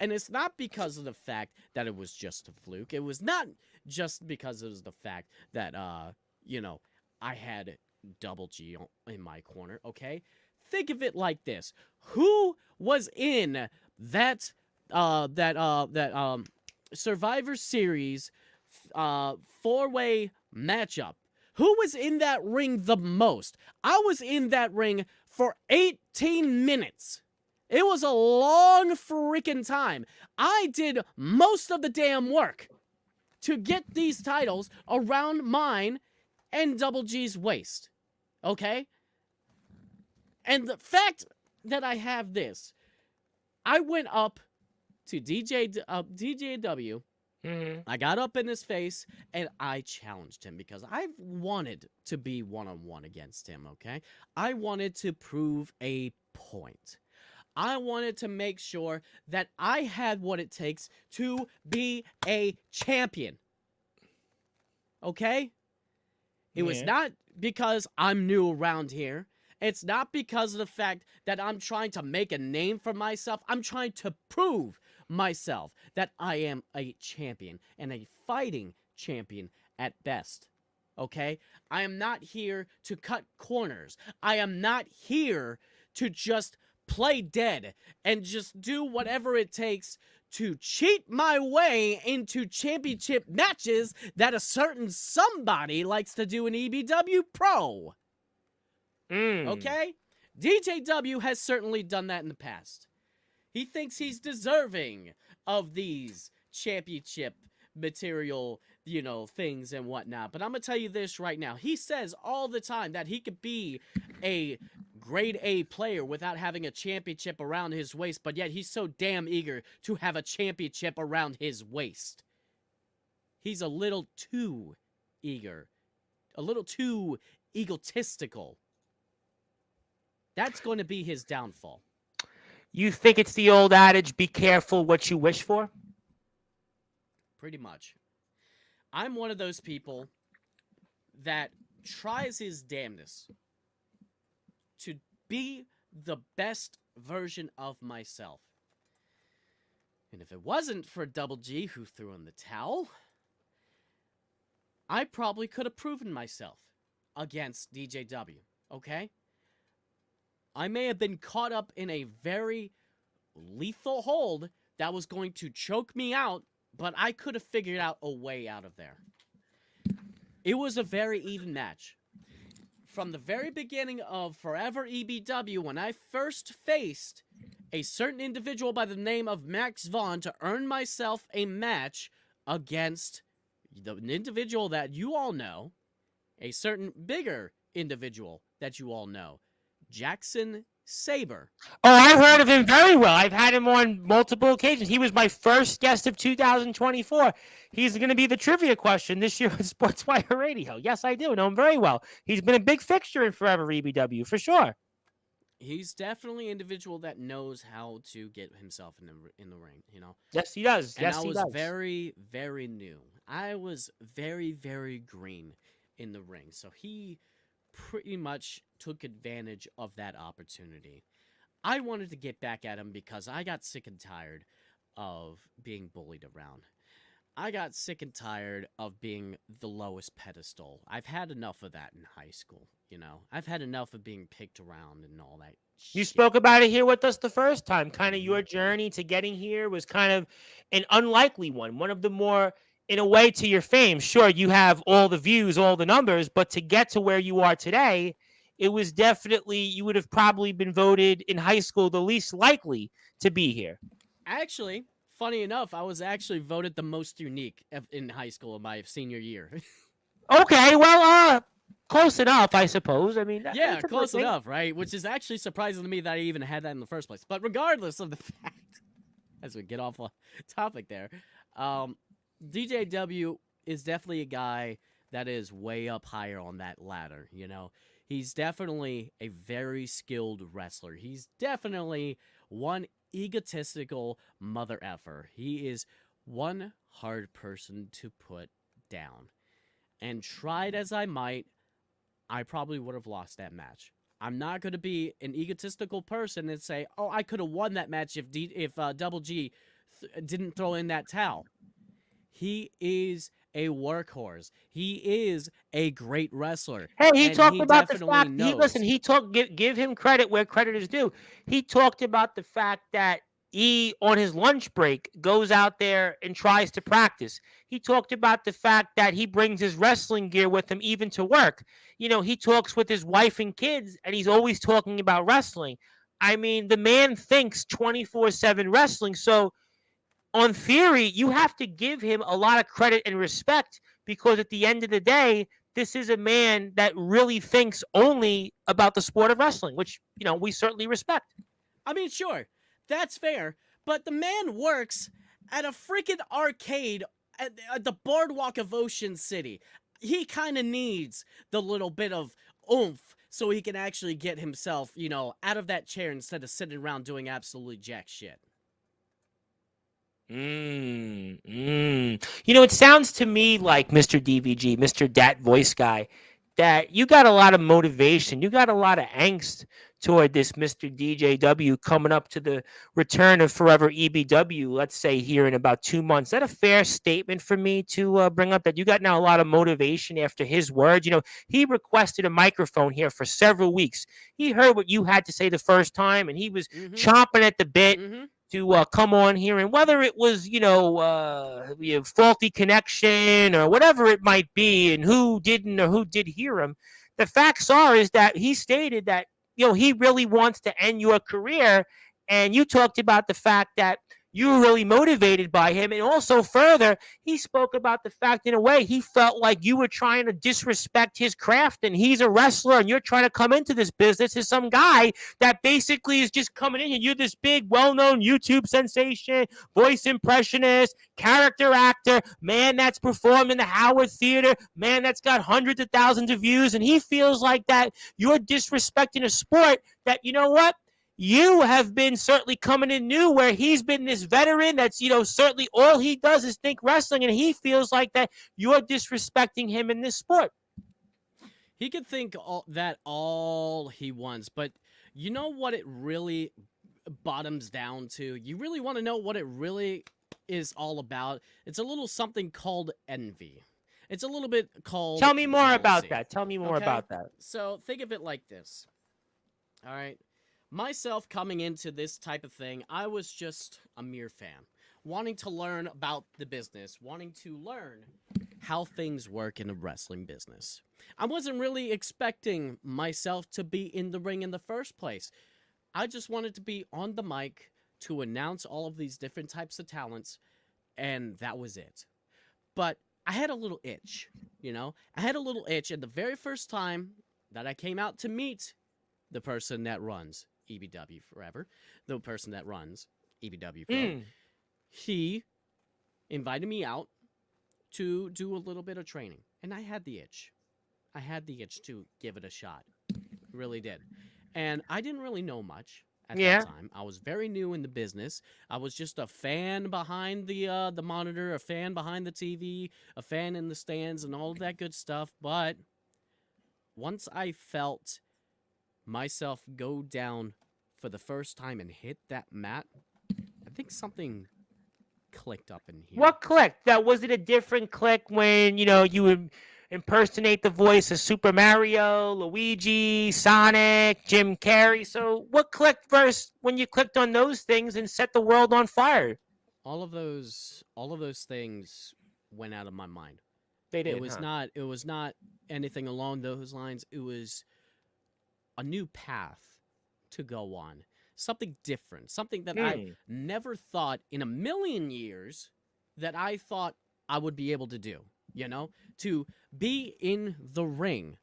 And it's not because of the fact that it was just a fluke. It was not just because it was the fact that, I had Double G in my corner, okay? Think of it like this. Who was in that Survivor Series four-way matchup? Who was in that ring the most? I was in that ring for 18 minutes. It was a long freaking time. I did most of the damn work to get these titles around mine and Double G's waist. Okay? And the fact that I have this, I went up to DJW. I got up in his face and I challenged him because I wanted to be one-on-one against him, okay? I wanted to prove a point. I wanted to make sure that I had what it takes to be a champion. Okay? It was not because I'm new around here. It's not because of the fact that I'm trying to make a name for myself. I'm trying to prove myself that I am a champion and a fighting champion at best. Okay? I am not here to cut corners. I am not here to just play dead and just do whatever it takes to cheat my way into championship matches that a certain somebody likes to do in EBW Pro. Okay? DJW has certainly done that in the past. He thinks he's deserving of these championship material, things and whatnot. But I'm going to tell you this right now. He says all the time that he could be a grade A player without having a championship around his waist, but yet he's so damn eager to have a championship around his waist. He's a little too eager, a little too egotistical. That's going to be his downfall. You think it's the old adage, be careful what you wish for? Pretty much. I'm one of those people that tries his damnedest to be the best version of myself. And if it wasn't for Double G who threw in the towel, I probably could have proven myself against DJW, okay? I may have been caught up in a very lethal hold that was going to choke me out, but I could have figured out a way out of there. It was a very even match. From the very beginning of Forever EBW, when I first faced a certain individual by the name of Max Vaughn to earn myself a match against the individual that you all know, a certain bigger individual that you all know, Jackson Saber. Oh, I've heard of him very well. I've had him on multiple occasions. He was my first guest of 2024. He's going to be the trivia question this year on Sportswire Radio. Yes, I do know him very well. He's been a big fixture in Forever EBW, for sure. He's definitely an individual that knows how to get himself in the ring, Yes, he does. And I was very, very new. I was very, very green in the ring. So he pretty much took advantage of that opportunity. I wanted to get back at him because I got sick and tired of being bullied around. I got sick and tired of being the lowest pedestal. I've had enough of that in high school, you know? I've had enough of being picked around and all that You shit. spoke about it here with us the first time. Kind of Mhm. your journey to getting here was kind of an unlikely one of the more, in a way, to your fame. Sure, you have all the views, all the numbers, but to get to where you are today, it was definitely, you would have probably been voted in high school the least likely to be here. Actually, funny enough, I was actually voted the most unique in high school in my senior year. Okay, well, close enough, I suppose. I mean, Yeah, it's a good close thing. enough, right? Which is actually surprising to me that I even had that in the first place. But regardless of the fact, as we get off a topic there, um, DJW is definitely a guy that is way up higher on that ladder, you know? He's definitely a very skilled wrestler. He's definitely one egotistical mother effer. He is one hard person to put down. And tried as I might, I probably would have lost that match. I'm not going to be an egotistical person and say, "Oh, I could have won that match if Double G didn't throw in that towel." He is a workhorse. He is a great wrestler, Hey, he and talked he about the definitely fact knows. he talked give him credit where credit is due. He talked about the fact that he on his lunch break goes out there and tries to practice. He talked about the fact that he brings his wrestling gear with him even to work. You know, he talks with his wife and kids and he's always talking about wrestling. I mean, the man thinks 24/7 wrestling. So on theory, you have to give him a lot of credit and respect because at the end of the day, this is a man that really thinks only about the sport of wrestling, which, we certainly respect. I mean, sure, that's fair, but the man works at a freaking arcade at the boardwalk of Ocean City. He kind of needs the little bit of oomph so he can actually get himself, out of that chair instead of sitting around doing absolutely jack shit. It sounds to me like Mr. DVG, Mr. Dat Voice Guy, that you got a lot of motivation. You got a lot of angst toward this Mr. DJW coming up to the return of Forever EBW, let's say here in about 2 months. Is that a fair statement for me to bring up that you got now a lot of motivation after his words? He requested a microphone here for several weeks. He heard what you had to say the first time, and he was Mm-hmm. chomping at the bit Mm-hmm. to come on here, and whether it was faulty connection or whatever it might be, and who didn't or who did hear him, the facts are is that he stated that he really wants to end your career, and you talked about the fact that you were really motivated by him, and also further, he spoke about the fact in a way he felt like you were trying to disrespect his craft, and he's a wrestler, and you're trying to come into this business as some guy that basically is just coming in, and you're this big, well-known YouTube sensation, voice impressionist, character actor, man that's performed in the Howard Theater, man that's got hundreds of thousands of views, and he feels like that you're disrespecting a sport that, you know what? You have been certainly coming in new, where he's been this veteran that's, certainly all he does is think wrestling, and he feels like that you're disrespecting him in this sport. He could think all he wants, but you know what it really bottoms down to? You really want to know what it really is all about? It's a little something called envy. It's a little bit called Tell me more jealousy. about that. Tell me more Okay? about that. So think of it like this. All right. Myself coming into this type of thing, I was just a mere fan, wanting to learn about the business, wanting to learn how things work in a wrestling business. I wasn't really expecting myself to be in the ring in the first place. I just wanted to be on the mic to announce all of these different types of talents, and that was it. But I had a little itch, I had a little itch, and the very first time that I came out to meet the person that runs EBW Forever, the person that runs EBW Forever, he invited me out to do a little bit of training, and I had the itch. I had the itch to give it a shot. Really did. And I didn't really know much at that time. I was very new in the business. I was just a fan behind the monitor, a fan behind the TV, a fan in the stands, and all of that good stuff. But once I felt myself go down for the first time and hit that mat, I think something clicked up in here. What clicked? That was it a different click when you would impersonate the voice of Super Mario, Luigi, Sonic, Jim Carrey. So what clicked first when you clicked on those things and set the world on fire? All of those things went out of my mind. They did. It was not anything along those lines. It was a new path to go on. Something different. Something that I never thought in a million years that I thought I would be able to do. To be in the ring.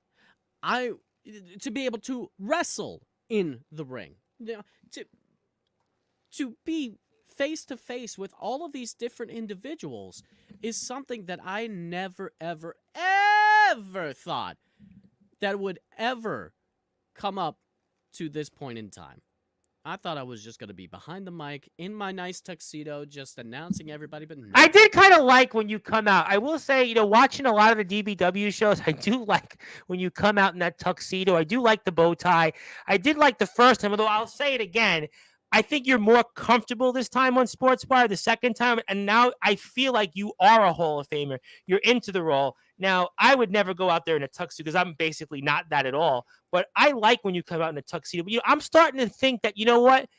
To be able to wrestle in the ring. To be face to face with all of these different individuals is something that I never, ever, ever thought that would ever come up to this point in time. I thought I was just going to be behind the mic in my nice tuxedo, just announcing everybody, but no. I did kind of like when you come out. I will say, watching a lot of the DVW shows, I do like when you come out in that tuxedo. I do like the bow tie. I did like the first time, although I'll say it again. I think you're more comfortable this time on Sportswire the second time, and now I feel like you are a Hall of Famer. You're into the role. Now, I would never go out there in a tuxedo because I'm basically not that at all, but I like when you come out in a tuxedo. But I'm starting to think that, you know what?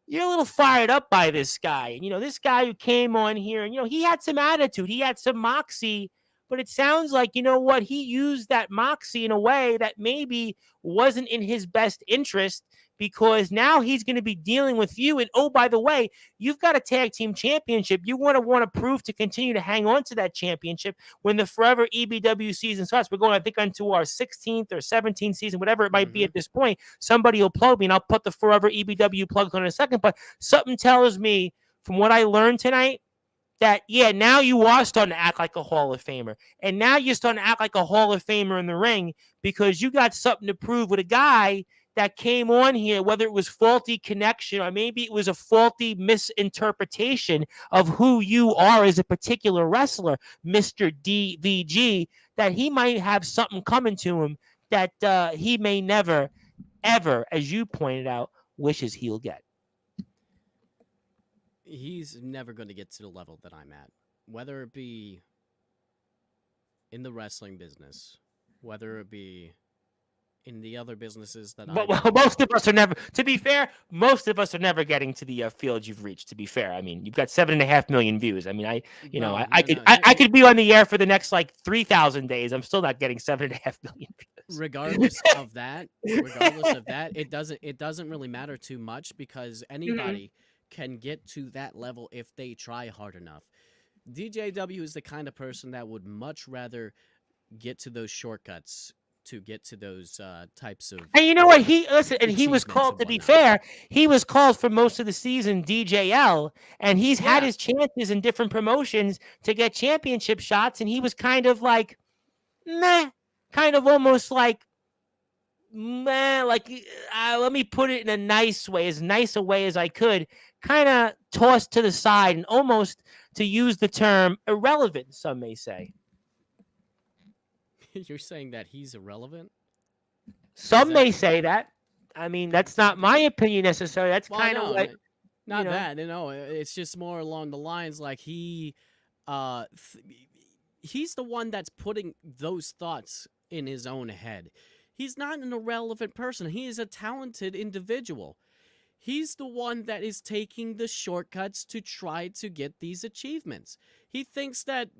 You're a little fired up by this guy. This guy who came on here, and, he had some attitude. He had some moxie, but it sounds like, he used that moxie in a way that maybe wasn't in his best interest, because now he's going to be dealing with you. And, oh, by the way, you've got a tag team championship. You want to prove to continue to hang on to that championship when the Forever EBW season starts. We're going, I think, into our 16th or 17th season, whatever it might be at this point. Somebody will plug me, and I'll put the Forever EBW plugs on in a second. But something tells me, from what I learned tonight, that, now you are starting to act like a Hall of Famer. And now you're starting to act like a Hall of Famer in the ring, because you got something to prove with a guy that came on here, whether it was faulty connection or maybe it was a faulty misinterpretation of who you are as a particular wrestler, Mr. DVG, that he might have something coming to him that he may never, ever, as you pointed out, wishes he'll get. He's never going to get to the level that I'm at, whether it be in the wrestling business, whether it be in the other businesses that most of us are never, to be fair, most of us are never getting to the field you've reached, to be fair. I mean, you've got 7.5 million views. I mean, I could be on the air for the next 3,000 days. I'm still not getting 7.5 million views. Regardless of that, it doesn't really matter too much, because anybody can get to that level if they try hard enough. DJW is the kind of person that would much rather get to those shortcuts to get to those types of. And you know what? He was called, to be fair, he was called for most of the season DJL, and he's had his chances in different promotions to get championship shots, and he was kind of like, meh, kind of almost like, meh, let me put it in a nice way, as nice a way as I could, kind of tossed to the side, and almost, to use the term, irrelevant, some may say. You're saying that he's irrelevant? Some may say that. I mean, that's not my opinion necessarily. That's kind of like, not that. It's just more along the lines like he's the one that's putting those thoughts in his own head. He's not an irrelevant person. He is a talented individual. He's the one that is taking the shortcuts to try to get these achievements. He thinks that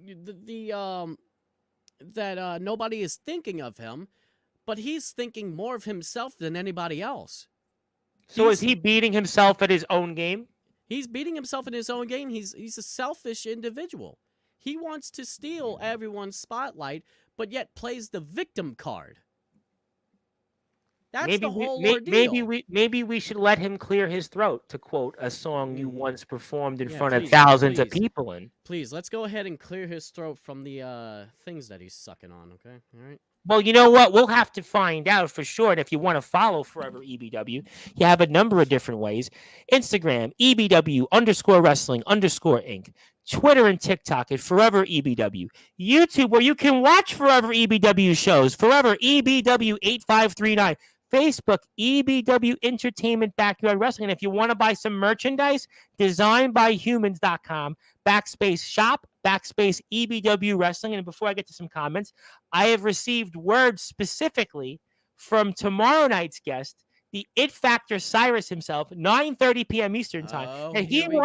nobody is thinking of him, but he's thinking more of himself than anybody else. So is he beating himself at his own game? He's beating himself in his own game. He's a selfish individual. He wants to steal everyone's spotlight, but yet plays the victim card. That's the whole ordeal. Maybe we should let him clear his throat, to quote a song you once performed in front of thousands of people. Please, let's go ahead and clear his throat from the things that he's sucking on, okay? All right? Well, you know what? We'll have to find out for sure. And if you want to follow Forever EBW, you have a number of different ways. Instagram, EBW_wrestling_Inc. Twitter and TikTok at Forever EBW. YouTube, where you can watch Forever EBW shows, Forever EBW 8539. Facebook, EBW Entertainment Backyard Wrestling. And if you want to buy some merchandise, designbyhumans.com, backspace shop, backspace EBW Wrestling. And before I get to some comments, I have received word specifically from tomorrow night's guest, the It Factor Cyrus himself, 9:30 p.m. Eastern time. Oh, And here we go.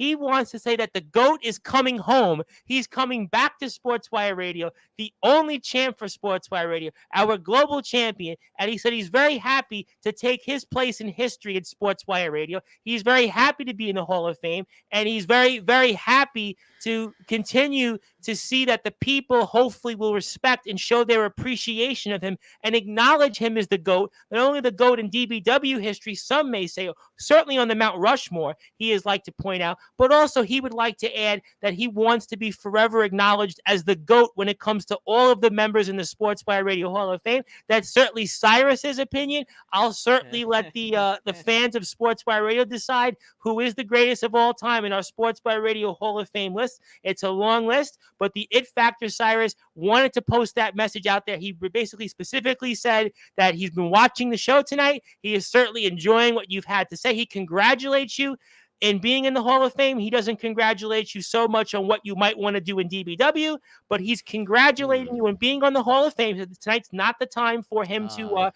he wants to say that the GOAT is coming home. He's coming back to Sportswire Radio, the only champ for Sportswire Radio, our global champion. And he said he's very happy to take his place in history at Sportswire Radio. He's very happy to be in the Hall of Fame. And he's very, very happy to continue to see that the people hopefully will respect and show their appreciation of him and acknowledge him as the GOAT, not only the GOAT in DBW history, some may say, certainly on the Mount Rushmore, he is like to point out, but also he would like to add that he wants to be forever acknowledged as the GOAT when it comes to all of the members in the Sportswire Radio Hall of Fame. That's certainly Cyrus's opinion. I'll certainly let the fans of Sportswire Radio decide who is the greatest of all time in our Sportswire Radio Hall of Fame list. It's a long list, but the It Factor Cyrus wanted to post that message out there. He basically specifically said that he's been watching the show tonight. He is certainly enjoying what you've had to say. He congratulates you in being in the Hall of Fame. He doesn't congratulate you so much on what you might want to do in DBW, but he's congratulating you in being on the Hall of Fame. Tonight's not the time for him to,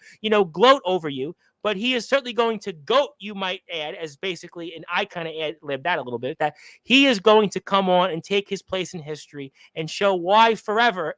gloat over you. But he is certainly going to GOAT, you might add, as basically, and I kind of ad-libbed that a little bit, that he is going to come on and take his place in history and show why forever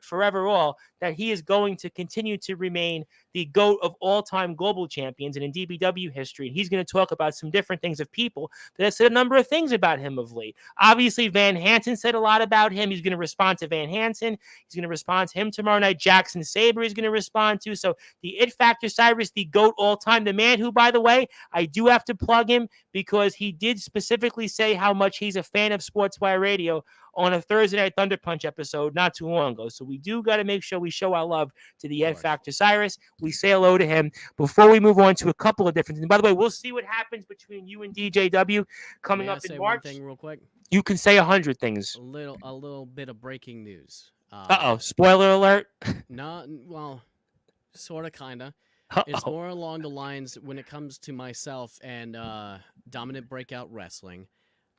all, that he is going to continue to remain the GOAT of all-time global champions and in DBW history. And he's going to talk about some different things of people that have said a number of things about him of late. Obviously, Van Hansen said a lot about him. He's going to respond to Van Hansen. He's going to respond to him tomorrow night. Jackson Sabre is going to respond to. So the It Factor Cyrus, the GOAT all-time, the man who, by the way, I do have to plug him because he did specifically say how much he's a fan of Sportswire Radio on a Thursday Night Thunder Punch episode not too long ago. So we do got to make sure we show our love to the Ed Factor Cyrus. We say hello to him before we move on to a couple of different things. By the way, we'll see what happens between you and DJW coming up in March. One thing real quick? You can say 100 things. A little bit of breaking news. Spoiler alert. Well, sort of, kind of. It's more along the lines when it comes to myself and Dominant Breakout Wrestling.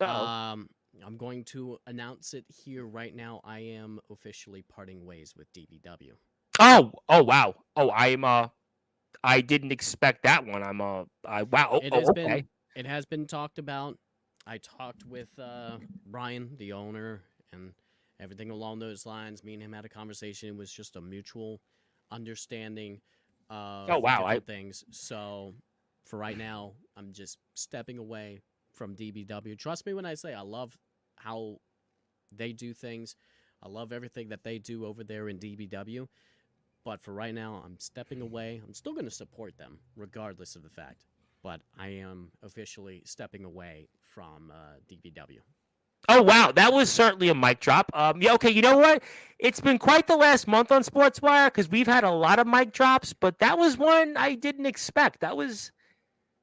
I'm going to announce it here right now. I am officially parting ways with DBW. Oh, wow. Oh, I didn't expect that one. Wow. It has been talked about. I talked with Brian, the owner, and everything along those lines. Me and him had a conversation. It was just a mutual understanding of different things. So for right now, I'm just stepping away from DBW. Trust me when I say I love how they do things. I love everything that they do over there in DBW. But for right now, I'm stepping away. I'm still going to support them, regardless of the fact. But I am officially stepping away from DBW. Oh, wow. That was certainly a mic drop. Okay, you know what? It's been quite the last month on Sportswire because we've had a lot of mic drops, but that was one I didn't expect. That was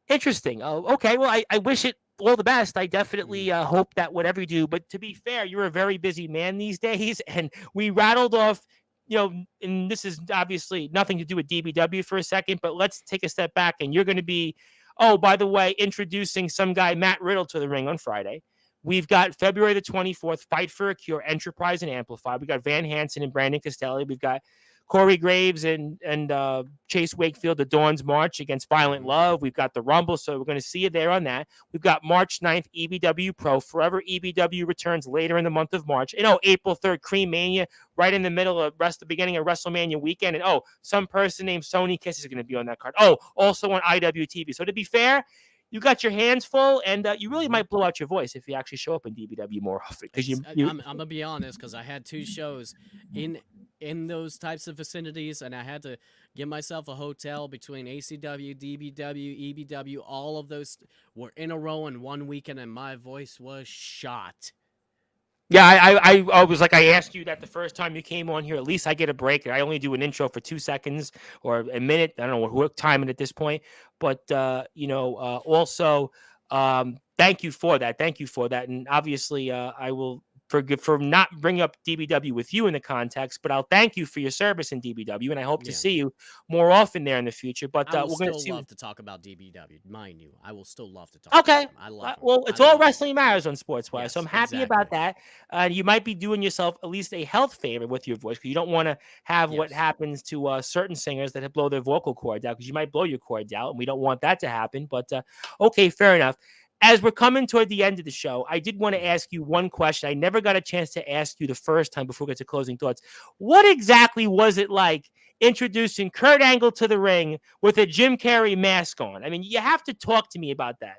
interesting. Okay, well, I wish it all the best. I definitely hope that whatever you do, but to be fair, you're a very busy man these days, and we rattled off, and this is obviously nothing to do with DBW for a second, but let's take a step back, and you're going to be, by the way, introducing some guy, Matt Riddle, to the ring on Friday. We've got February the 24th, Fight for a Cure, Enterprise and Amplify. We got Van Hansen and Brandon Castelli. We've got Corey Graves and Chase Wakefield, the Dawn's March against Violent Love. We've got the Rumble, so we're going to see you there on that. We've got March 9th, EBW Pro. Forever EBW returns later in the month of March. And April 3rd, Cream Mania, right in the middle of the beginning of WrestleMania weekend. And some person named Sony Kiss is going to be on that card. Also on IWTV. So to be fair, you got your hands full, and you really might blow out your voice if you actually show up in DBW more often. Because I'm gonna be honest, because I had 2 shows in those types of vicinities, and I had to give myself a hotel between ACW, DBW, EBW. All of those were in a row in one weekend, and my voice was shot. Yeah, I was like, I asked you that the first time you came on here. At least I get a break. I only do an intro for 2 seconds or a minute. I don't know what time it at this point. But, also, thank you for that. Thank you for that. And obviously, I will for not bringing up DBW with you in the context, but I'll thank you for your service in DBW, and I hope to Yeah. see you more often there in the future. But I will we're going still to see. love to talk about DBW, mind you. I will still love to talk about Okay. him. I love him. Well, it's I all love him. wrestling matters on Sportswire, so I'm Yes, happy exactly. about that. You might be doing yourself at least a health favor with your voice because you don't want to have what Yes. happens to certain singers that blow their vocal cords out because you might blow your cords out, and we don't want that to happen. But okay, fair enough. As we're coming toward the end of the show, I did want to ask you one question. I never got a chance to ask you the first time before we get to closing thoughts. What exactly was it like introducing Kurt Angle to the ring with a Jim Carrey mask on? I mean, you have to talk to me about that.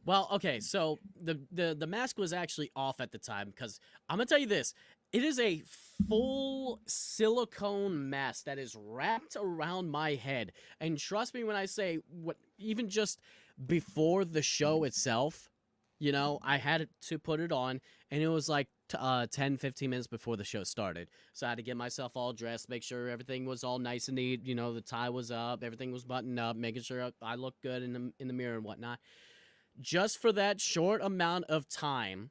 Well, okay, so the mask was actually off at the time because I'm gonna tell you this: it is a full silicone mask that is wrapped around my head, and trust me when I say, what even just before the show itself, you know, I had to put it on, and it was like 10, 15 minutes before the show started. So I had to get myself all dressed, make sure everything was all nice and neat. You know, the tie was up, everything was buttoned up, making sure I looked good in the mirror and whatnot. Just for that short amount of time,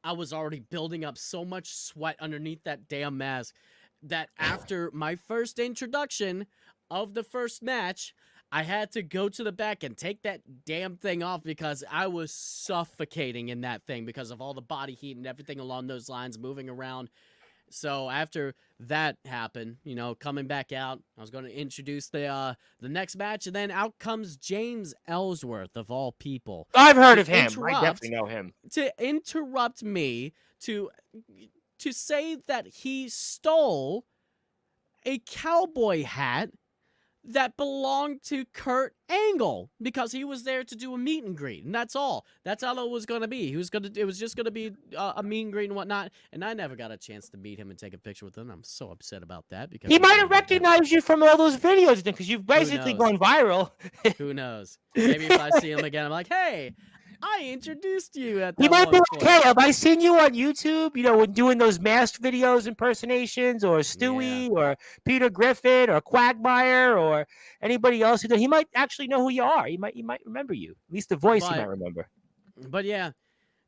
I was already building up so much sweat underneath that damn mask that after my first introduction of the first match, I had to go to the back and take that damn thing off because I was suffocating in that thing because of all the body heat and everything along those lines moving around. So after that happened, you know, coming back out, I was going to introduce the next match, and then out comes James Ellsworth of all people. I've heard of him. I definitely know him. To interrupt me to say that he stole a cowboy hat that belonged to Kurt Angle because he was there to do a meet and greet, and that's all. That's all it was going to be. It was just going to be a meet and greet and whatnot, and I never got a chance to meet him and take a picture with him. I'm so upset about that because he might have recognized you from all those videos because you've basically gone viral. Who knows? Maybe if I see him again, I'm like, hey, I introduced you at that. He might be point. like, hey, have I seen you on YouTube? You know, when doing those masked videos impersonations, or Stewie, or Peter Griffin, or Quagmire, or anybody else he might actually know who you are. He might remember you. At least the voice he might remember. But yeah,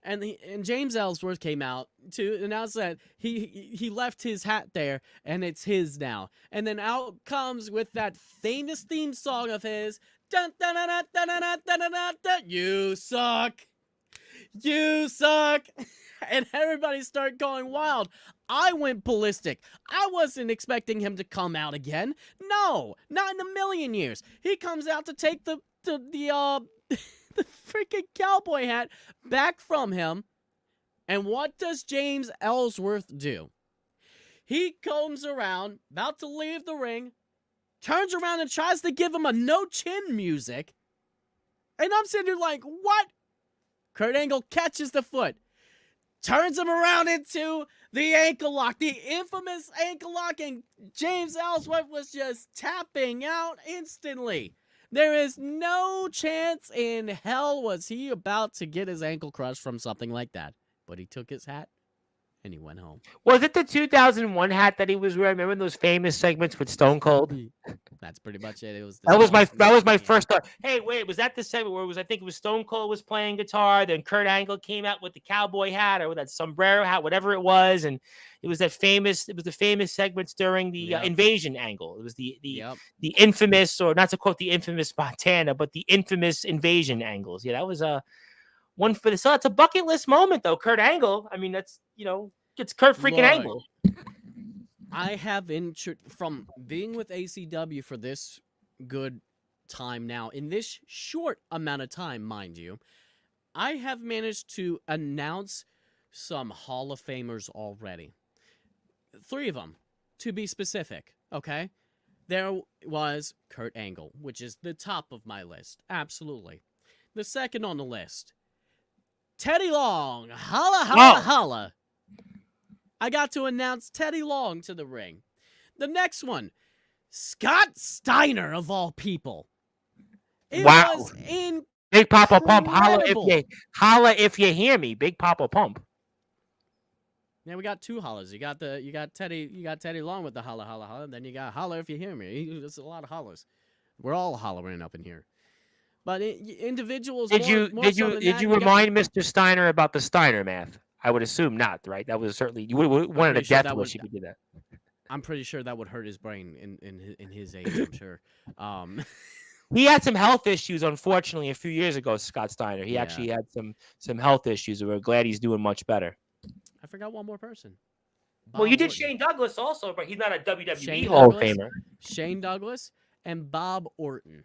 and James Ellsworth came out to announce that he left his hat there and it's his now. And then out comes with that famous theme song of his. Dun, dun, dun, dun, dun, dun, dun, dun, dun, dun. You suck. You suck. And everybody started going wild. I went ballistic. I wasn't expecting him to come out again. No, not in a million years. He comes out to take the the freaking cowboy hat back from him. And what does James Ellsworth do? He comes around, about to leave the ring, turns around and tries to give him a no-chin music. And I'm sitting there like, what? Kurt Angle catches the foot, turns him around into the ankle lock, the infamous ankle lock, and James Ellsworth was just tapping out instantly. There is no chance in hell was he about to get his ankle crushed from something like that. But he took his hat and he went home. Was it the 2001 hat that he was wearing? Remember those famous segments with Stone Cold? That's pretty much it. It was that was my first thought. Hey, wait, was that the segment where I think it was Stone Cold was playing guitar, then Kurt Angle came out with the cowboy hat or with that sombrero hat, whatever it was, and it was the famous segments during the Invasion angle. It was the infamous, or not to quote the infamous Montana, but the infamous Invasion angles. Yeah, that was one for the. So it's a bucket list moment, though. Kurt Angle. I mean, that's it's Kurt freaking Angle. I have from being with ACW for this good time now, in this short amount of time, mind you, I have managed to announce some Hall of Famers already. 3 of them, to be specific. Okay, there was Kurt Angle, which is the top of my list. Absolutely. The second on the list, Teddy Long. Holla, holla, holla. I got to announce Teddy Long to the ring. The next one, Scott Steiner, of all people. It was incredible. Big Papa Pump. Holla if you hear me. Big Papa Pump. Yeah, we got 2 hollers. You got Teddy Long with the holla, holla, holla. And then you got holla if you hear me. There's a lot of hollers. We're all hollering up in here. But individuals. Did you remind Mr. Steiner about the Steiner math? I would assume not, right? That was certainly you would wanted a pretty sure death that wish would. if you did that. I'm pretty sure that would hurt his brain in his age. I'm sure. Um, He had some health issues, unfortunately, a few years ago. Scott Steiner. He yeah. actually had some health issues. And we're glad he's doing much better. I forgot one more person. Well, you Bob did Orton. Shane Douglas also, but he's not a WWE Shane Hall of Douglas, Famer. Shane Douglas, and Bob Orton.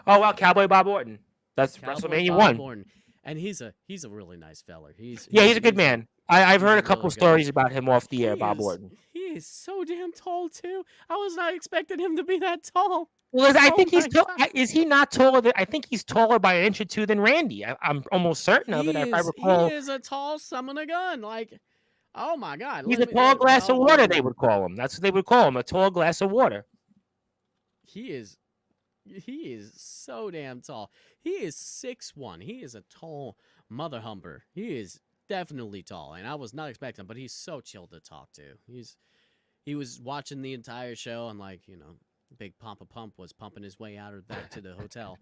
Oh wow, Cowboy Bob Orton. That's Cowboy WrestleMania Bob 1. Orton. And he's a really nice feller. He's a good man. I've he's heard a a couple really good stories about him off the He air, Bob is Orton. he is so damn tall too. I was not expecting him to be that tall. Well, I Oh think he's my God. is he not taller than I think he's taller by an inch or two than Randy. I'm almost certain of it. If I He recall, is a tall son of a gun. Like, oh my God. he's Let a me tall glass of Bob water. Orton. They would call him. That's what they would call him, a tall glass of water. He is so damn tall. He is 6'1". He is a tall mother humper. He is definitely tall, and I was not expecting him, but he's so chill to talk to. He was watching the entire show, and like, you know, Big Pampa Pump was pumping his way out or back to the hotel.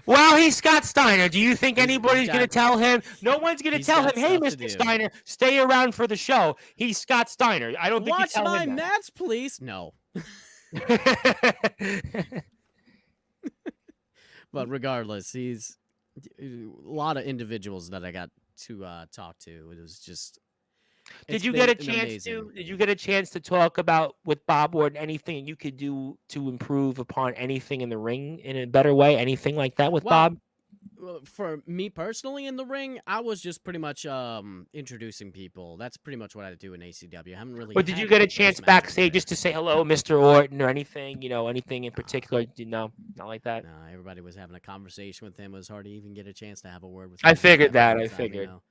Well, he's Scott Steiner. Do you think He's anybody's going to got- tell him? No one's going to he's tell him, got hey, stuff to Mr. do." Steiner, stay around for the show. He's Scott Steiner. I don't think you Watch tell my him that. match, please. No. But regardless, he's a lot of individuals that I got to talk to. It was just. Did you get a chance to? Did you get a chance to talk about with Bob Orton anything you could do to improve upon anything in the ring in a better way? Anything like that with Bob? For me personally in the ring, I was just pretty much introducing people. That's pretty much what I do in ACW. I haven't really. But did you had get a any chance first matches backstage there. just to say hello, Mr. Orton, or anything? You know, anything in particular? No, not like that. No, everybody was having a conversation with him. It was hard to even get a chance to have a word with I him. figured At that, one I time, figured. You know?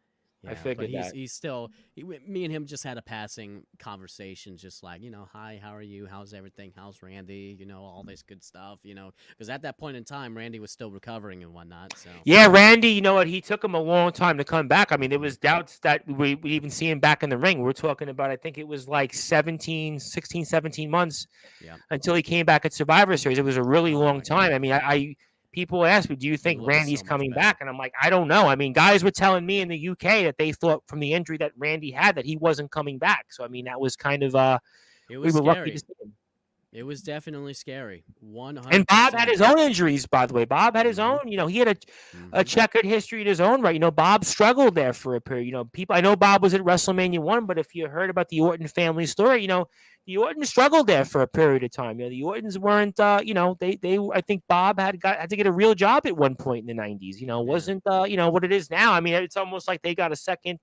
I Yeah, figured but that. he's still. Me and him just had a passing conversation, just like, you know, hi, how are you? How's everything? How's Randy? You know, all this good stuff. You know, because at that point in time, Randy was still recovering and whatnot. So Yeah, Randy, you know what? He took him a long time to come back. I mean, there was doubts that we even see him back in the ring. We're talking about, I think it was like 16, 17 months yeah, until he came back at Survivor Series. It was a really Oh long my time. God. I mean, people ask me, do you think looks Randy's so much coming better. back? And I'm like, I don't know. I mean, guys were telling me in the UK that they thought from the injury that Randy had that he wasn't coming back. So, I mean, that was kind of, It we was were lucky scary. to see him. It was definitely scary. 100%. And Bob had his own injuries, by the way. Bob had his Mhm. own, you know, he had a Mhm. checkered history in his own right. You know, Bob struggled there for a period. You know, I know Bob was at WrestleMania 1, but if you heard about the Orton family story, you know, the Ortons struggled there for a period of time. You know, the Ortons weren't, you know, I think Bob had to get a real job at one point in the 90s. You know, Yeah. wasn't, you know, what it is now. I mean, it's almost like they got a second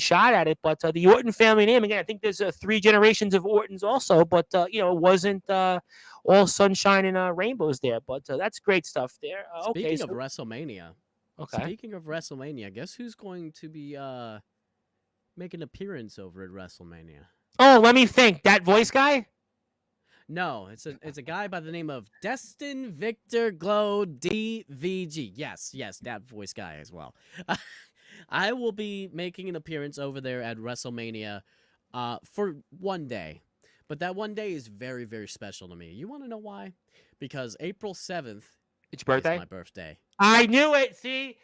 shot at it. But the Orton family name, again, I think there's 3 generations of Ortons also, but, you know, it wasn't all sunshine and rainbows there. But that's great stuff there. Speaking of WrestleMania, okay. Speaking of WrestleMania, guess who's going to be making an appearance over at WrestleMania? Oh, let me think. That voice guy? No, it's a guy by the name of Destin Victor Glow DVG. Yes, that voice guy as well. I will be making an appearance over there at WrestleMania for one day. But that one day is very, very special to me. You want to know why? Because April 7th It's your birthday? is my birthday. I knew it. See,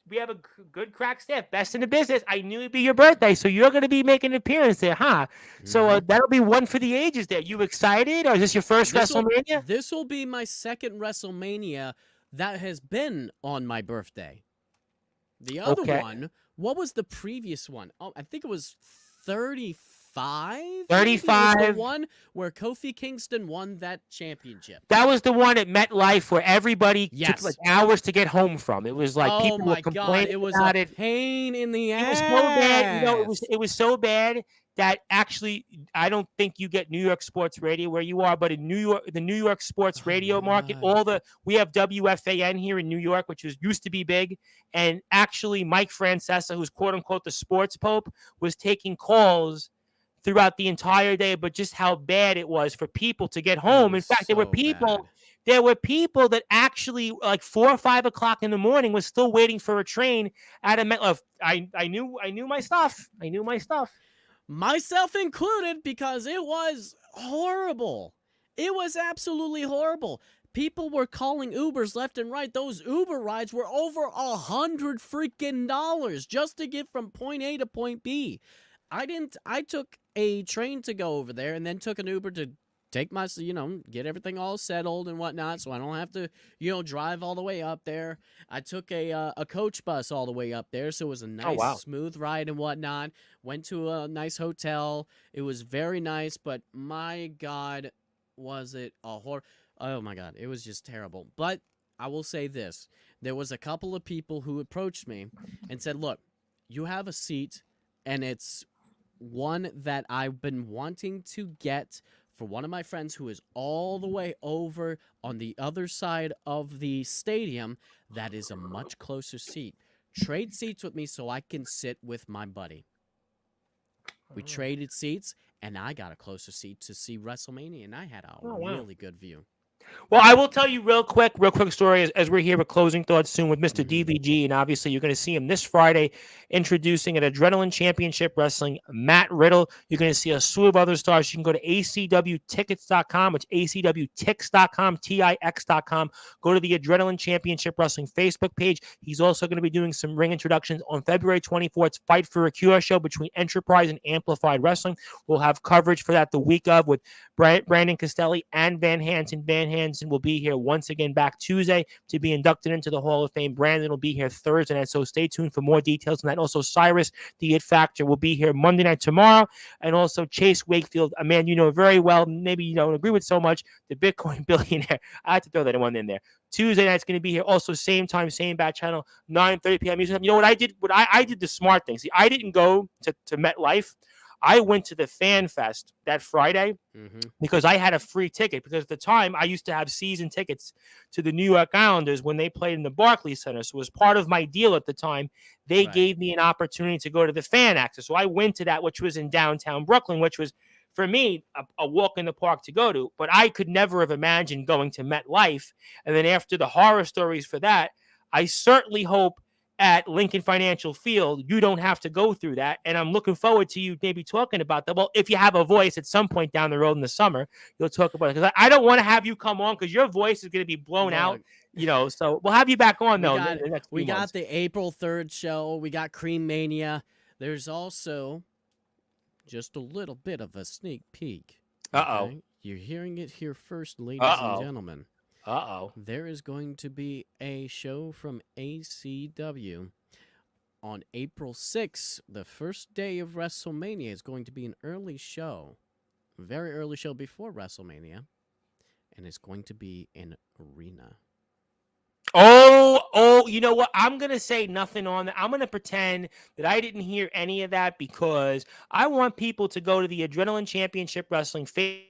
we have a good crack staff, best in the business. I knew it'd be your birthday, so you're going to be making an appearance there, huh? So that'll be one for the ages there. You excited, or is this your first WrestleMania? This will be my second WrestleMania that has been on my birthday. The other one, what was the previous one? Oh, I think it was 35. 35. Was the one where Kofi Kingston won that championship. That was the one at MetLife where everybody Yes. took like hours to get home from. It was like people were complaining it was about a it. pain in the ass. It was so bad. You know, it was so bad that actually I don't think you get New York sports radio where you are, but in New York, the New York sports radio market, we have WFAN here in New York, which used to be big, and actually Mike Francesa, who's quote unquote the sports pope, was taking calls throughout the entire day, but just how bad it was for people to get home. In fact, there were people that actually like 4 or 5 o'clock in the morning was still waiting for a train at a MetLife. I knew my stuff. I knew my stuff. Myself included, because it was horrible. It was absolutely horrible. people were calling Ubers left and right. Those Uber rides were over $100 freaking dollars just to get from point A to point B. I took a train to go over there and then took an Uber to take my, get everything all settled and whatnot, so I don't have to, drive all the way up there. I took a coach bus all the way up there, so it was a nice, smooth ride and whatnot. Went to a nice hotel. It was very nice, but my God, was it a horror? Oh my God, it was just terrible. But I will say this. There was a couple of people who approached me and said, look, you have a seat, and it's one that I've been wanting to get for one of my friends who is all the way over on the other side of the stadium. That is a much closer seat. Trade seats with me so I can sit with my buddy. We traded seats, and I got a closer seat to see WrestleMania, and I had a really good view. Well, I will tell you real quick story as we're here with closing thoughts soon with Mr. DVG, and obviously you're going to see him this Friday introducing at Adrenaline Championship Wrestling, Matt Riddle. You're going to see a slew of other stars. You can go to acwtickets.com. It's acwtix.com, tix.com. Go to the Adrenaline Championship Wrestling Facebook page. He's also going to be doing some ring introductions on February 24th. Fight for a Cure show between Enterprise and Amplified Wrestling. We'll have coverage for that the week of with Brandon Castelli and Van Hansen. Van Hansen will be here once again back Tuesday to be inducted into the Hall of Fame. Brandon will be here Thursday night, so stay tuned for more details on that. Also, Cyrus, the It Factor, will be here Monday night tomorrow. And also Chase Wakefield, a man you know very well, maybe you don't agree with so much, the Bitcoin billionaire. I had to throw that one in there. Tuesday night's going to be here. Also, same time, same bat channel, 9:30 p.m. You know what I did? I did the smart thing. See, I didn't go to MetLife. I went to the Fan Fest that Friday because I had a free ticket. Because at the time, I used to have season tickets to the New York Islanders when they played in the Barclays Center. So as part of my deal at the time, they gave me an opportunity to go to the Fan Access. So I went to that, which was in downtown Brooklyn, which was, for me, a walk in the park to go to. But I could never have imagined going to MetLife. And then after the horror stories for that, I certainly hope at Lincoln Financial Field, you don't have to go through that. And I'm looking forward to you maybe talking about that. Well, if you have a voice at some point down the road in the summer, you'll talk about it. Because I don't want to have you come on because your voice is going to be blown out, So we'll have you back on, though. We got the April 3rd show. We got Cream Mania. There's also just a little bit of a sneak peek. Okay? You're hearing it here first, ladies and gentlemen. There is going to be a show from ACW on April 6th. The first day of WrestleMania is going to be an early show, a very early show before WrestleMania, and it's going to be an arena. You know what? I'm going to say nothing on that. I'm going to pretend that I didn't hear any of that because I want people to go to the Adrenaline Championship Wrestling Facebook.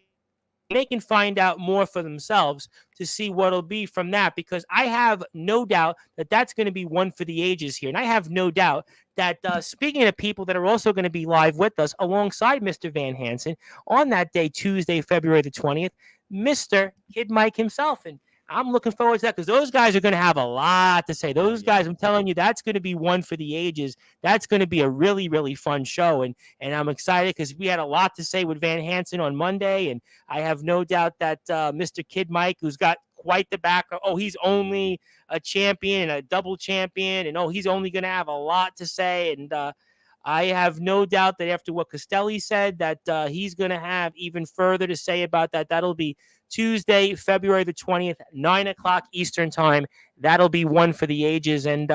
They can find out more for themselves to see what it'll be from that, because I have no doubt that that's going to be one for the ages here. And I have no doubt that speaking of people that are also going to be live with us alongside Mr. Van Hansen on that day, Tuesday, February the 20th, Mr. Kid Mike himself. And I'm looking forward to that because those guys are going to have a lot to say. Those guys, I'm telling you, that's going to be one for the ages. That's going to be a really, really fun show. And I'm excited because we had a lot to say with Van Hansen on Monday. And I have no doubt that Mr. Kid Mike, who's got quite the background, he's only a champion and a double champion. And, he's only going to have a lot to say. And I have no doubt that after what Castelli said, that he's going to have even further to say about that. That'll be Tuesday, February the 20th, 9 o'clock Eastern time. That'll be one for the ages. And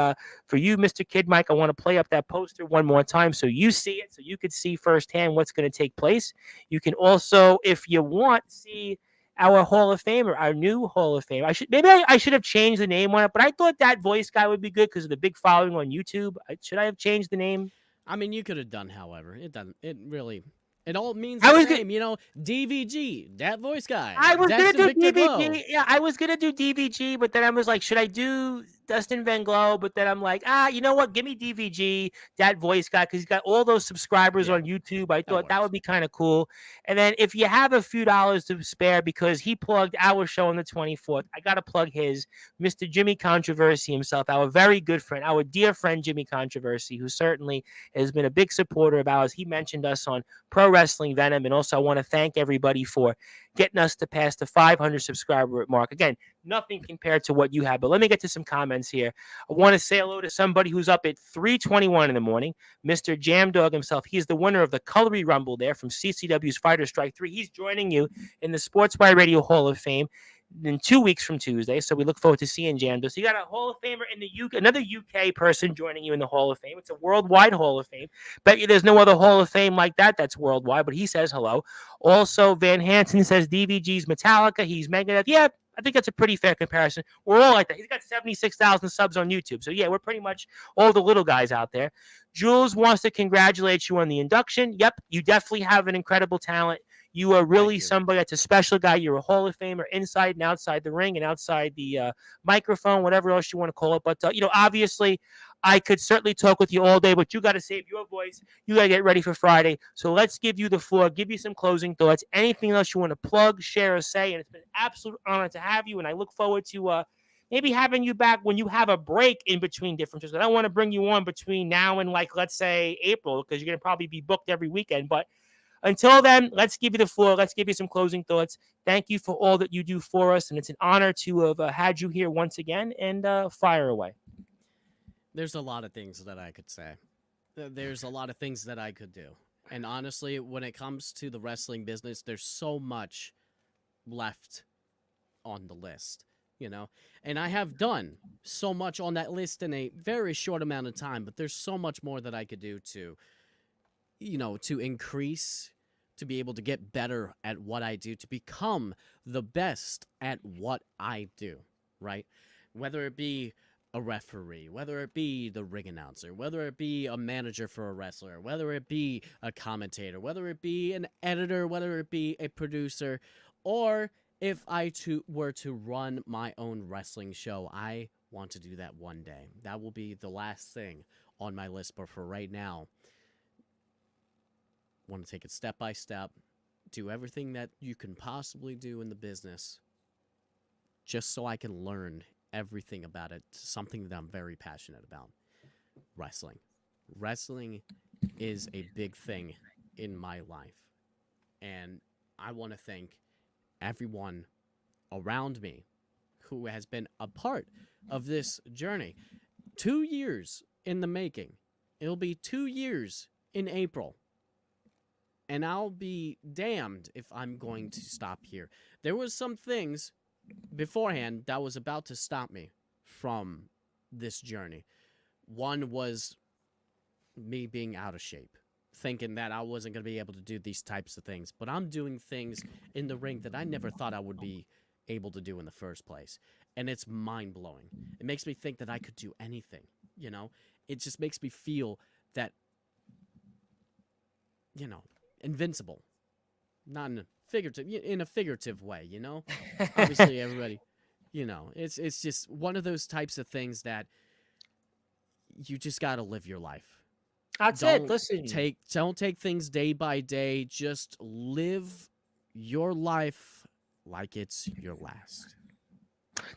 for you, Mr. Kid Mike, I want to play up that poster one more time so you see it, so you could see firsthand what's going to take place. You can also, if you want, see our Hall of Famer, our new Hall of Fame. I should have changed the name on it, but I thought that voice guy would be good because of the big following on YouTube. Should I have changed the name? I mean, you could have done, however. It doesn't. It really. It all means the same, DVG, that voice guy. I was going to do DVG. Yeah, I was going to do DVG, but then I was like, should I do Dustin Van Glow? But then I'm like, you know what? Give me DVG, that voice guy, because he's got all those subscribers on YouTube. I thought that would be kind of cool. And then if you have a few dollars to spare, because he plugged our show on the 24th, I got to plug his, Mr. Jimmy Controversy himself, our very good friend, our dear friend Jimmy Controversy, who certainly has been a big supporter of ours. He mentioned us on Pro Wrestling Venom. And also I want to thank everybody for getting us to pass the 500 subscriber mark. Again, nothing compared to what you have. But let me get to some comments here. I want to say hello to somebody who's up at 3:21 in the morning, Mr. Jam Dog himself. He's the winner of the Colory Rumble there from CCW's Fighter Strike 3. He's joining you in the Sportswire Radio Hall of Fame in 2 weeks from Tuesday. So we look forward to seeing Jam Dog. So you got a Hall of Famer in the UK, another UK person joining you in the Hall of Fame. It's a worldwide Hall of Fame. Bet you there's no other Hall of Fame like that that's worldwide, but he says hello. Also, Van Hansen says DVG's Metallica. He's Megadeth. Yeah, I think that's a pretty fair comparison. We're all like that. He's got 76,000 subs on YouTube. So, yeah, we're pretty much all the little guys out there. Jules wants to congratulate you on the induction. Yep, you definitely have an incredible talent. You are really somebody that's a special guy. You're a Hall of Famer inside and outside the ring and outside the microphone, whatever else you want to call it. But, obviously, I could certainly talk with you all day, but you got to save your voice. You got to get ready for Friday. So let's give you the floor, give you some closing thoughts, anything else you want to plug, share, or say. And it's been an absolute honor to have you. And I look forward to maybe having you back when you have a break in between different shows. I don't want to bring you on between now and, let's say April, because you're going to probably be booked every weekend. But until then, let's give you the floor. Let's give you some closing thoughts. Thank you for all that you do for us. And it's an honor to have had you here once again, and fire away. There's a lot of things that I could say. There's a lot of things that I could do. And honestly, when it comes to the wrestling business, there's so much left on the list, And I have done so much on that list in a very short amount of time, but there's so much more that I could do to increase, to be able to get better at what I do, to become the best at what I do, right? Whether it be a referee, whether it be the ring announcer, whether it be a manager for a wrestler, whether it be a commentator, whether it be an editor, whether it be a producer, or if I were to run my own wrestling show. I want to do that one day. That will be the last thing on my list, but for right now, want to take it step by step, do everything that you can possibly do in the business, just so I can learn everything about it, something that I'm very passionate about. Wrestling. Wrestling is a big thing in my life, and I want to thank everyone around me who has been a part of this journey. 2 years in the making. It'll be 2 years in April. And I'll be damned if I'm going to stop here. There was some things beforehand that was about to stop me from this journey. One was me being out of shape, thinking that I wasn't going to be able to do these types of things. But I'm doing things in the ring that I never thought I would be able to do in the first place. And it's mind-blowing. It makes me think that I could do anything, It just makes me feel that, invincible. Not in a figurative way, Obviously, everybody, it's just one of those types of things that you just got to live your life. That's it. Listen. Don't take things day by day. Just live your life like it's your last.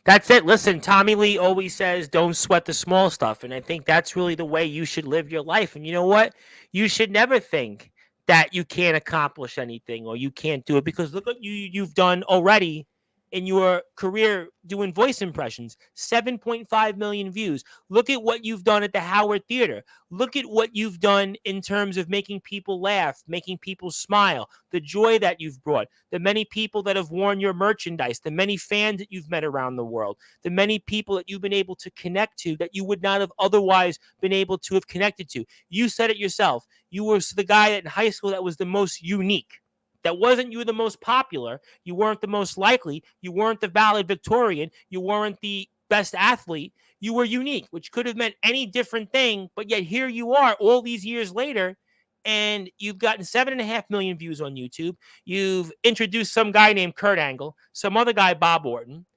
That's it. Listen, Tommy Lee always says, don't sweat the small stuff. And I think that's really the way you should live your life. And you know what? You should never think that you can't accomplish anything or you can't do it, because look what you've done already in your career doing voice impressions. 7.5 million views. Look at what you've done at the Howard Theater. Look at what you've done in terms of making people laugh, making people smile, the joy that you've brought, the many people that have worn your merchandise, the many fans that you've met around the world, the many people that you've been able to connect to that you would not have otherwise been able to have connected to. You said it yourself. You were the guy in high school that was the most unique. That wasn't you the most popular. You weren't the most likely. You weren't the valedictorian. You weren't the best athlete. You were unique, which could have meant any different thing. But yet here you are all these years later, and you've gotten 7.5 million views on YouTube. You've introduced some guy named Kurt Angle, some other guy, Bob Orton.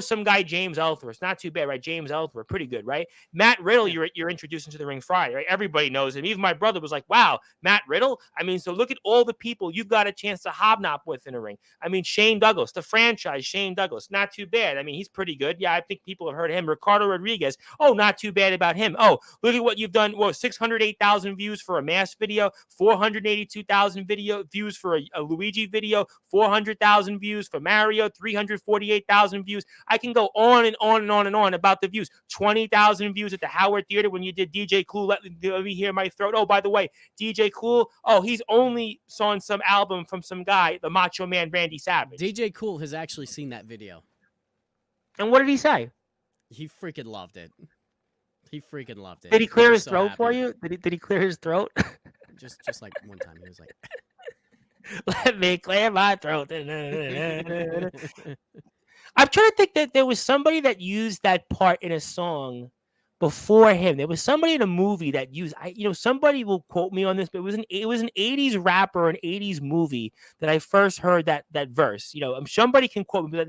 Some guy, James Ellsworth. Not too bad, right? James Ellsworth, pretty good, right? Matt Riddle, you're introducing to the ring Friday, right? Everybody knows him. Even my brother was like, wow, Matt Riddle? I mean, so look at all the people you've got a chance to hobnob with in a ring. I mean, Shane Douglas, the franchise Shane Douglas, not too bad. I mean, he's pretty good. Yeah, I think people have heard of him. Ricardo Rodriguez, not too bad about him. Oh, look at what you've done. 608,000 views for a Mask video, 482,000 views for a Luigi video, 400,000 views for Mario, 348,000 20,000 views. I can go on and on and on and on about the views. 20,000 views at the Howard Theater when you did DJ Cool, Let Me Hear My Throat. Oh, by the way, DJ Cool, he's only on some album from some guy, the Macho Man Randy Savage. DJ Cool has actually seen that video. And what did he say? He freaking loved it. He freaking loved it. Did he clear his so throat happy. for you? Did he clear his throat? Just like one time, he was like, "Let me clear my throat." I'm trying to think that there was somebody that used that part in a song before him. There was somebody in a movie that used. Somebody will quote me on this, but it was an '80s rapper, an '80s movie that I first heard that verse. Somebody can quote me. I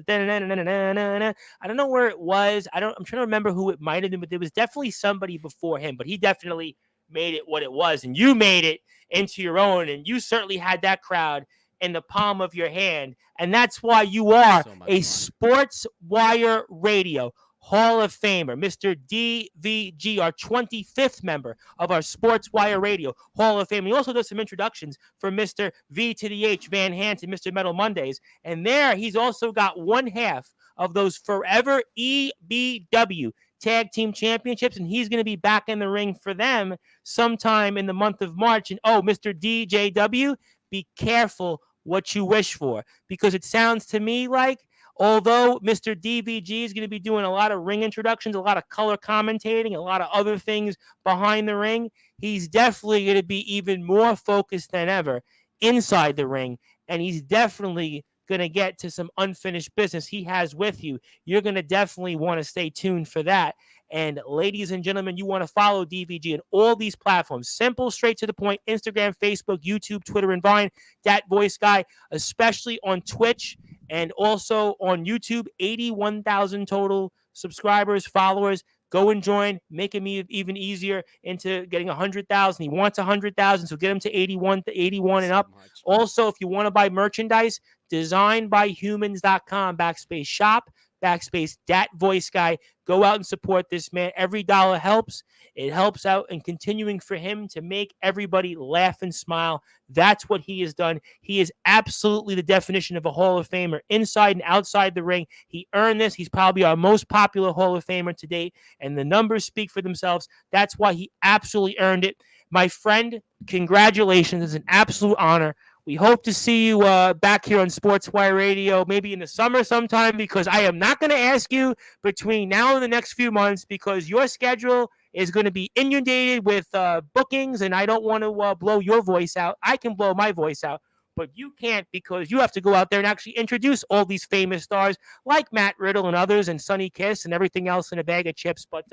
don't know where it was. I'm trying to remember who it might have been, but there was definitely somebody before him. But he definitely made it what it was, and you made it into your own, and you certainly had that crowd in the palm of your hand, and that's why you are a Sportswire Radio Hall of Famer, Mr. DVG, our 25th member of our Sportswire Radio Hall of Fame. He also does some introductions for Mr. V to the H, Van Hansen, Mr. Metal Mondays, and there he's also got one half of those forever EBW Tag Team Championships, and he's going to be back in the ring for them sometime in the month of March. And Mr. DJW, be careful what you wish for, because it sounds to me like, although Mr. DVG is going to be doing a lot of ring introductions, a lot of color commentating, a lot of other things behind the ring, he's definitely going to be even more focused than ever inside the ring, and he's definitely going to get to some unfinished business he has with you. You're going to definitely want to stay tuned for that. And ladies and gentlemen, you want to follow DVG on all these platforms. Simple, straight to the point. Instagram, Facebook, YouTube, Twitter, and Vine. Dat Voice Guy, especially on Twitch and also on YouTube. 81,000 total subscribers, followers. Go and join. Make him even easier into getting 100,000. He wants 100,000, so get him to 81 and up. Also, if you want to buy merchandise, designbyhumans.com /shop /Dat Voice Guy. Go out and support this man. Every dollar helps. It helps out in continuing for him to make everybody laugh and smile. That's what he has done. He is absolutely the definition of a Hall of Famer, inside and outside the ring. He earned this. He's probably our most popular Hall of Famer to date, and the numbers speak for themselves. That's why he absolutely earned it. My friend, congratulations. It's an absolute honor. We hope to see you back here on Sportswire Radio, maybe in the summer sometime, because I am not going to ask you between now and the next few months, because your schedule is going to be inundated with bookings, and I don't want to blow your voice out. I can blow my voice out, but you can't, because you have to go out there and actually introduce all these famous stars like Matt Riddle and others, and Sonny Kiss and everything else in a bag of chips. But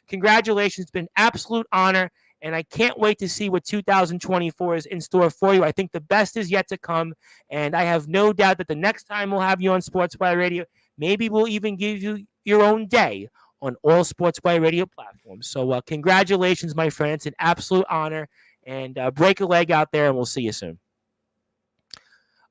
congratulations. It's been an absolute honor. And I can't wait to see what 2024 is in store for you. I think the best is yet to come. And I have no doubt that the next time we'll have you on Sportswire Radio, maybe we'll even give you your own day on all Sportswire Radio platforms. So congratulations, my friend. It's an absolute honor. And break a leg out there, and we'll see you soon.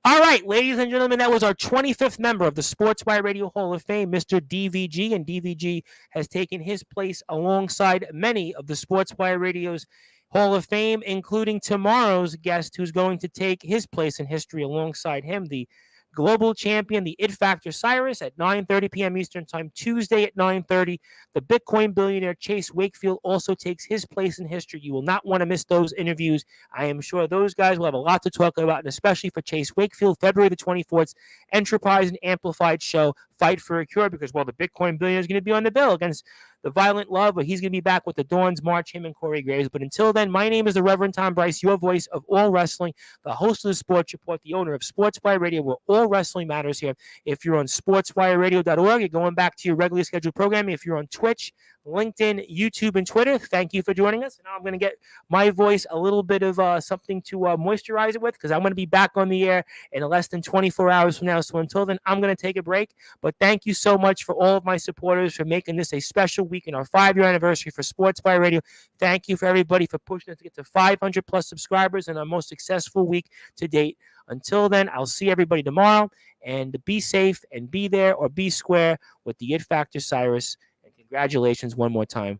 All right, ladies and gentlemen, that was our 25th member of the Sportswire Radio Hall of Fame, Mr. DVG, and DVG has taken his place alongside many of the Sportswire Radio's Hall of Fame, including tomorrow's guest, who's going to take his place in history alongside him, the global champion, the It Factor Cyrus, at 9:30 p.m. Eastern Time, Tuesday at 9:30. The Bitcoin billionaire Chase Wakefield also takes his place in history. You will not want to miss those interviews. I am sure those guys will have a lot to talk about, and especially for Chase Wakefield, February the 24th, Enterprise and Amplified show, Fight for a Cure, because, well, the Bitcoin billionaire is going to be on the bill against the Violent Love, but he's going to be back with the Dawn's March, him and Corey Graves. But until then, my name is the Reverend Tom Bryce, your voice of all wrestling, the host of the Sports Report, the owner of Sportswire Radio, where all wrestling matters here. If you're on sportswireradio.org, you're going back to your regularly scheduled programming. If you're on Twitch, LinkedIn, YouTube, and Twitter, thank you for joining us. And now I'm going to get my voice a little bit of something to moisturize it with, because I'm going to be back on the air in less than 24 hours from now. So until then, I'm going to take a break. But thank you so much for all of my supporters for making this a special week in our 5-year anniversary for Sportswire Radio. Thank you for everybody for pushing us to get to 500 plus subscribers in our most successful week to date. Until then, I'll see everybody tomorrow, and be safe and be there, or be square with the It Factor Cyrus. And congratulations one more time